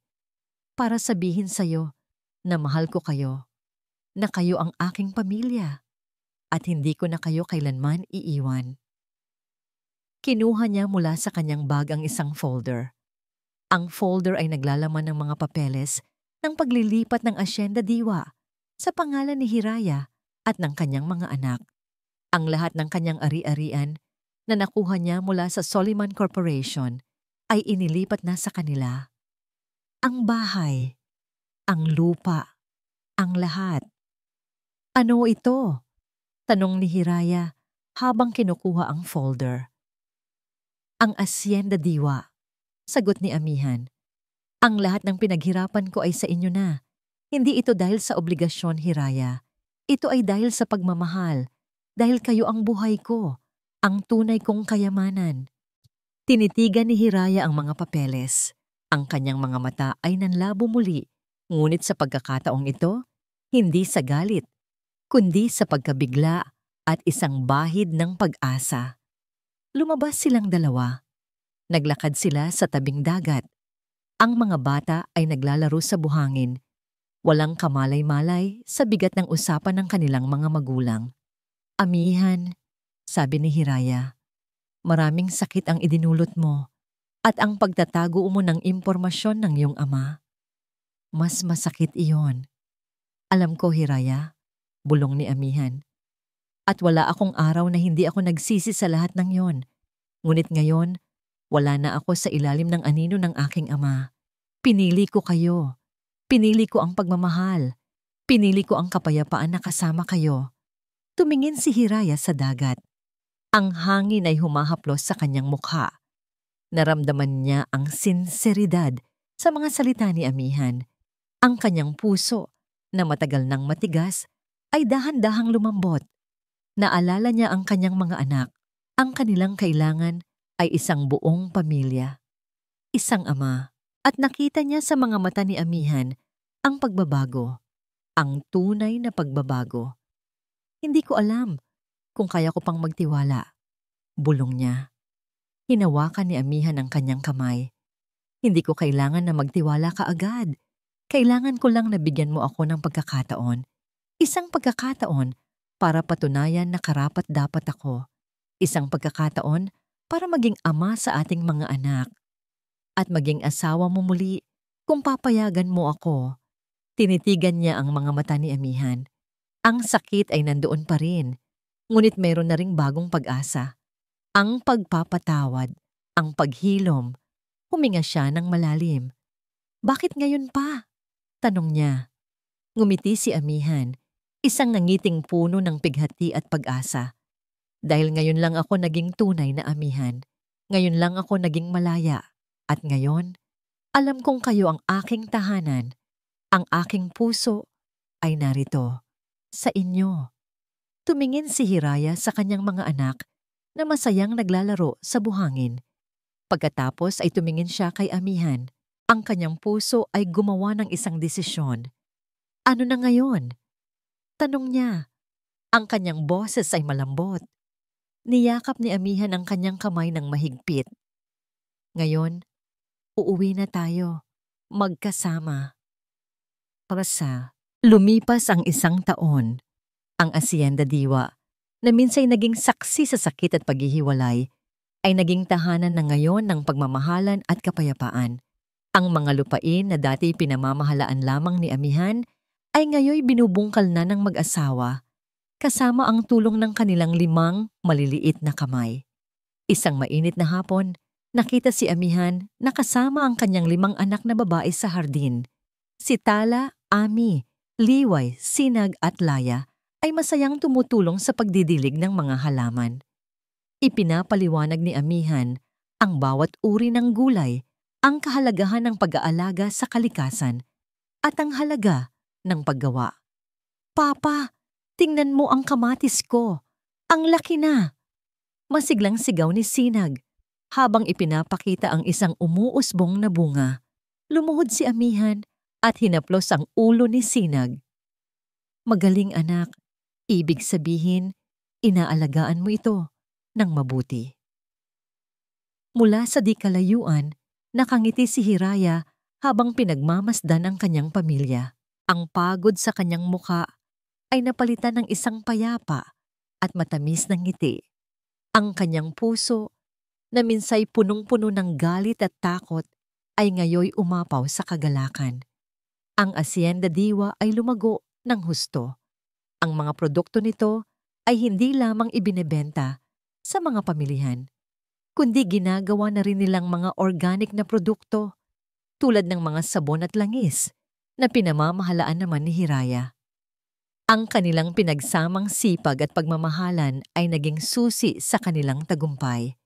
Para sabihin sa'yo na mahal ko kayo, na kayo ang aking pamilya, at hindi ko na kayo kailanman iiwan. Kinuha niya mula sa kanyang bag ang isang folder. Ang folder ay naglalaman ng mga papeles ng paglilipat ng Asyenda Diwa sa pangalan ni Hiraya at ng kanyang mga anak. Ang lahat ng kanyang ari-arian na nakuha niya mula sa Soliman Corporation ay inilipat na sa kanila. Ang bahay, ang lupa, ang lahat. Ano ito? Tanong ni Hiraya habang kinukuha ang folder. Ang Asyenda Diwa, sagot ni Amihan. Ang lahat ng pinaghirapan ko ay sa inyo na. Hindi ito dahil sa obligasyon, Hiraya. Ito ay dahil sa pagmamahal, dahil kayo ang buhay ko, ang tunay kong kayamanan. Tinitigan ni Hiraya ang mga papeles. Ang kanyang mga mata ay nanlabo muli, ngunit sa pagkakataong ito, hindi sa galit, kundi sa pagkabigla at isang bahid ng pag-asa. Lumabas silang dalawa. Naglakad sila sa tabing dagat. Ang mga bata ay naglalaro sa buhangin. Walang kamalay-malay sa bigat ng usapan ng kanilang mga magulang. Amihan, sabi ni Hiraya, maraming sakit ang idinulot mo at ang pagtatago mo ng impormasyon ng iyong ama. Mas masakit iyon. Alam ko, Hiraya, bulong ni Amihan. At wala akong araw na hindi ako nagsisi sa lahat ng yon. Ngunit ngayon, wala na ako sa ilalim ng anino ng aking ama. Pinili ko kayo. Pinili ko ang pagmamahal. Pinili ko ang kapayapaan na kasama kayo. Tumingin si Hiraya sa dagat. Ang hangin ay humahaplos sa kanyang mukha. Naramdaman niya ang sinseridad sa mga salita ni Amihan. Ang kanyang puso, na matagal nang matigas, ay dahan-dahang lumambot. Naalala niya ang kanyang mga anak. Ang kanilang kailangan ay isang buong pamilya. Isang ama. At nakita niya sa mga mata ni Amihan ang pagbabago. Ang tunay na pagbabago. Hindi ko alam kung kaya ko pang magtiwala. Bulong niya. Hinawakan ni Amihan ang kanyang kamay. Hindi ko kailangan na magtiwala ka agad. Kailangan ko lang na bigyan mo ako ng pagkakataon. Isang pagkakataon para patunayan na karapat-dapat ako. Isang pagkakataon para maging ama sa ating mga anak. At maging asawa mo muli kung papayagan mo ako. Tinitigan niya ang mga mata ni Amihan. Ang sakit ay nandoon pa rin, ngunit mayroon na ring bagong pag-asa. Ang pagpapatawad, ang paghilom. Huminga siya ng malalim. Bakit ngayon pa? Tanong niya. Ngumiti si Amihan, isang nangiting puno ng pighati at pag-asa. Dahil ngayon lang ako naging tunay na Amihan. Ngayon lang ako naging malaya. At ngayon, alam kong kayo ang aking tahanan. Ang aking puso ay narito, sa inyo. Tumingin si Hiraya sa kanyang mga anak na masayang naglalaro sa buhangin. Pagkatapos ay tumingin siya kay Amihan. Ang kanyang puso ay gumawa ng isang desisyon. Ano na ngayon? Tanong niya. Ang kanyang boses ay malambot. Niyakap ni Amihan ang kanyang kamay ng mahigpit. Ngayon, uuwi na tayo. Magkasama. Lumipas ang isang taon. Ang Hacienda Diwa, na minsay naging saksi sa sakit at paghihiwalay, ay naging tahanan na ngayon ng pagmamahalan at kapayapaan. Ang mga lupain na dati pinamamahalaan lamang ni Amihan ay ngayoy binubungkal na ng mag-asawa, kasama ang tulong ng kanilang 5 maliliit na kamay. Isang mainit na hapon, nakita si Amihan na kasama ang kanyang 5 anak na babae sa hardin. Si Tala, Ami, Liway, Sinag at Laya ay masayang tumutulong sa pagdidilig ng mga halaman. Ipinapaliwanag ni Amihan ang bawat uri ng gulay, ang kahalagahan ng pag-aalaga sa kalikasan, at ang halaga ng paggawa. Papa, tingnan mo ang kamatis ko. Ang laki na! Masiglang sigaw ni Sinag habang ipinapakita ang isang umuusbong na bunga. Lumuhod si Amihan at hinaplos ang ulo ni Sinag. Magaling anak, ibig sabihin, inaalagaan mo ito ng mabuti. Mula sa di kalayuan, nakangiti si Hiraya habang pinagmamasdan ang kanyang pamilya. Ang pagod sa kanyang muka ay napalitan ng isang payapa at matamis na ngiti. Ang kanyang puso, na minsay punong-puno ng galit at takot, ay ngayoy umapaw sa kagalakan. Ang Hacienda Diwa ay lumago ng husto. Ang mga produkto nito ay hindi lamang ibinebenta sa mga pamilihan, kundi ginagawa na rin nilang mga organic na produkto tulad ng mga sabon at langis na pinamamahalaan naman ni Hiraya. Ang kanilang pinagsamang sipag at pagmamahalan ay naging susi sa kanilang tagumpay.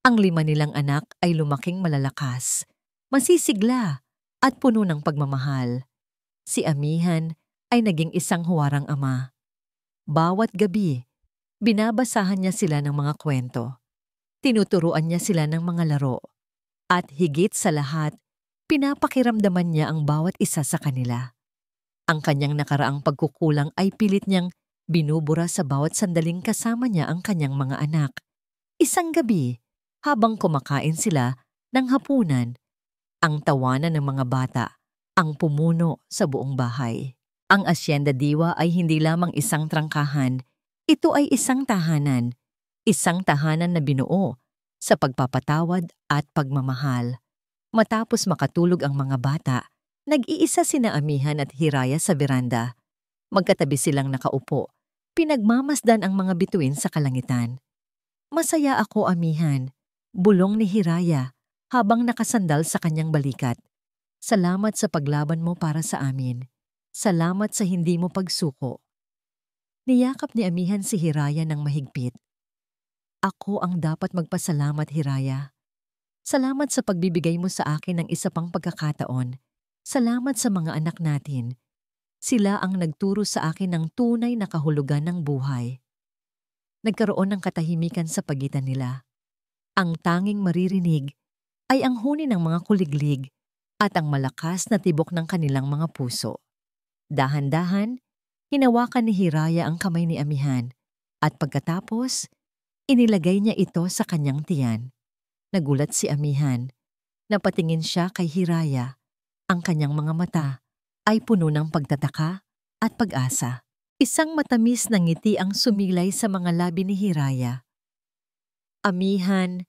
Ang 5 nilang anak ay lumaking malalakas, masisigla at puno ng pagmamahal. Si Amihan ay naging isang huwarang ama. Bawat gabi, binabasahan niya sila ng mga kwento. Tinuturuan niya sila ng mga laro. At higit sa lahat, pinapakiramdaman niya ang bawat isa sa kanila. Ang kanyang nakaraang pagkukulang ay pilit niyang binubura sa bawat sandaling kasama niya ang kanyang mga anak. Isang gabi, habang kumakain sila ng hapunan, ang tawanan ng mga bata ang pumuno sa buong bahay. Ang Asyenda Diwa ay hindi lamang isang trangkahan, ito ay isang tahanan na binuo sa pagpapatawad at pagmamahal. Matapos makatulog ang mga bata, nag-iisa sina Amihan at Hiraya sa beranda. Magkatabi silang nakaupo, pinagmamasdan ang mga bituin sa kalangitan. Masaya ako, Amihan, bulong ni Hiraya habang nakasandal sa kanyang balikat. Salamat sa paglaban mo para sa amin. Salamat sa hindi mo pagsuko. Niyakap ni Amihan si Hiraya ng mahigpit. Ako ang dapat magpasalamat, Hiraya. Salamat sa pagbibigay mo sa akin ng isa pang pagkakataon. Salamat sa mga anak natin. Sila ang nagturo sa akin ng tunay na kahulugan ng buhay. Nagkaroon ng katahimikan sa pagitan nila. Ang tanging maririnig ay ang huni ng mga kuliglig at ang malakas na tibok ng kanilang mga puso. Dahan-dahan, hinawakan ni Hiraya ang kamay ni Amihan at pagkatapos, inilagay niya ito sa kanyang tiyan. Nagulat si Amihan. Napatingin siya kay Hiraya. Ang kanyang mga mata ay puno ng pagtataka at pag-asa. Isang matamis na ngiti ang sumilay sa mga labi ni Hiraya. Amihan,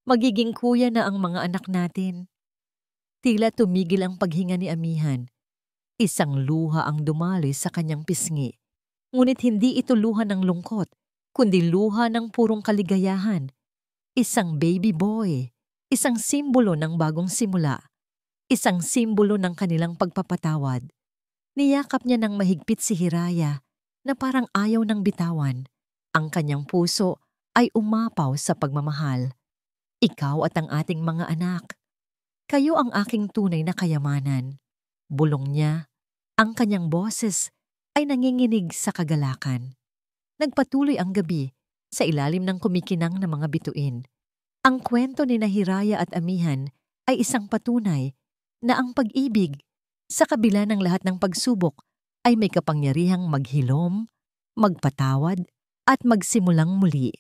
magiging kuya na ang mga anak natin. Tila tumigil ang paghinga ni Amihan. Isang luha ang dumaloy sa kanyang pisngi. Ngunit hindi ito luha ng lungkot, kundi luha ng purong kaligayahan. Isang baby boy, isang simbolo ng bagong simula, isang simbolo ng kanilang pagpapatawad. Niyakap niya ng mahigpit si Hiraya na parang ayaw ng bitawan. Ang kanyang puso ay umapaw sa pagmamahal. Ikaw at ang ating mga anak. Kayo ang aking tunay na kayamanan. Bulong niya, ang kanyang boses ay nanginginig sa kagalakan. Nagpatuloy ang gabi sa ilalim ng kumikinang na mga bituin. Ang kwento ni Hiraya at Amihan ay isang patunay na ang pag-ibig, sa kabila ng lahat ng pagsubok, ay may kapangyarihang maghilom, magpatawad, at magsimulang muli.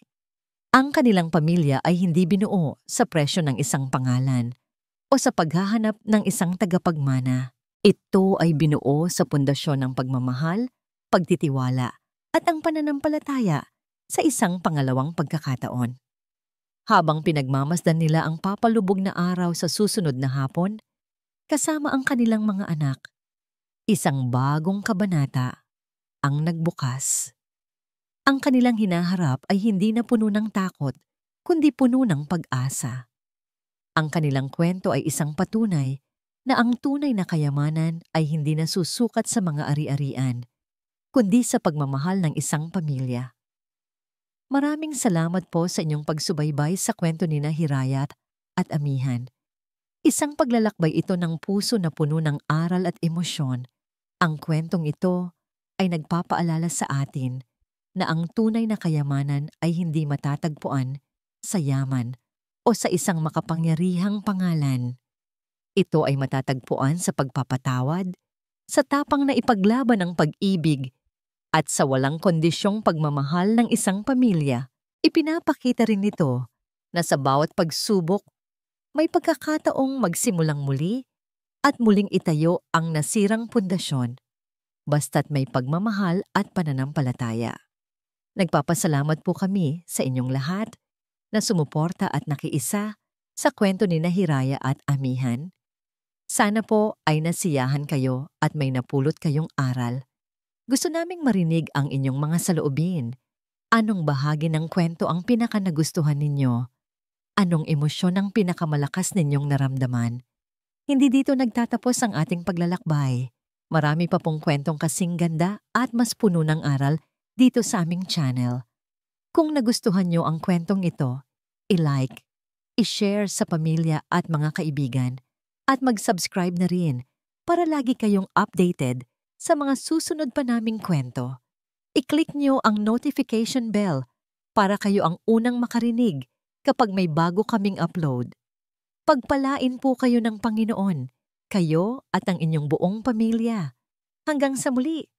Ang kanilang pamilya ay hindi binuo sa presyo ng isang pangalan o sa paghahanap ng isang tagapagmana. Ito ay binuo sa pundasyon ng pagmamahal, pagtitiwala, at ang pananampalataya sa isang pangalawang pagkakataon. Habang pinagmamasdan nila ang papalubog na araw sa susunod na hapon, kasama ang kanilang mga anak, isang bagong kabanata ang nagbukas. Ang kanilang hinaharap ay hindi na puno ng takot, kundi puno ng pag-asa. Ang kanilang kwento ay isang patunay na ang tunay na kayamanan ay hindi nasusukat sa mga ari-arian, kundi sa pagmamahal ng isang pamilya. Maraming salamat po sa inyong pagsubaybay sa kwento ni Hiraya at Amihan. Isang paglalakbay ito ng puso na puno ng aral at emosyon. Ang kwentong ito ay nagpapaalala sa atin na ang tunay na kayamanan ay hindi matatagpuan sa yaman o sa isang makapangyarihang pangalan. Ito ay matatagpuan sa pagpapatawad, sa tapang na ipaglaban ang pag-ibig, at sa walang kondisyong pagmamahal ng isang pamilya. Ipinapakita rin nito na sa bawat pagsubok, may pagkakataong magsimulang muli at muling itayo ang nasirang pundasyon, basta't may pagmamahal at pananampalataya. Nagpapasalamat po kami sa inyong lahat na sumuporta at nakiisa sa kwento ni Hiraya at Amihan. Sana po ay nasiyahan kayo at may napulot kayong aral. Gusto naming marinig ang inyong mga saloobin. Anong bahagi ng kwento ang pinaka-nagustuhan ninyo? Anong emosyon ang pinakamalakas ninyong naramdaman? Hindi dito nagtatapos ang ating paglalakbay. Marami pa pong kwentong kasing ganda at mas puno ng aral dito sa aming channel. Kung nagustuhan nyo ang kwentong ito, i-like, i-share sa pamilya at mga kaibigan, at mag-subscribe na rin para lagi kayong updated sa mga susunod pa naming kwento. I-click nyo ang notification bell para kayo ang unang makarinig kapag may bago kaming upload. Pagpalain po kayo ng Panginoon, kayo at ang inyong buong pamilya. Hanggang sa muli!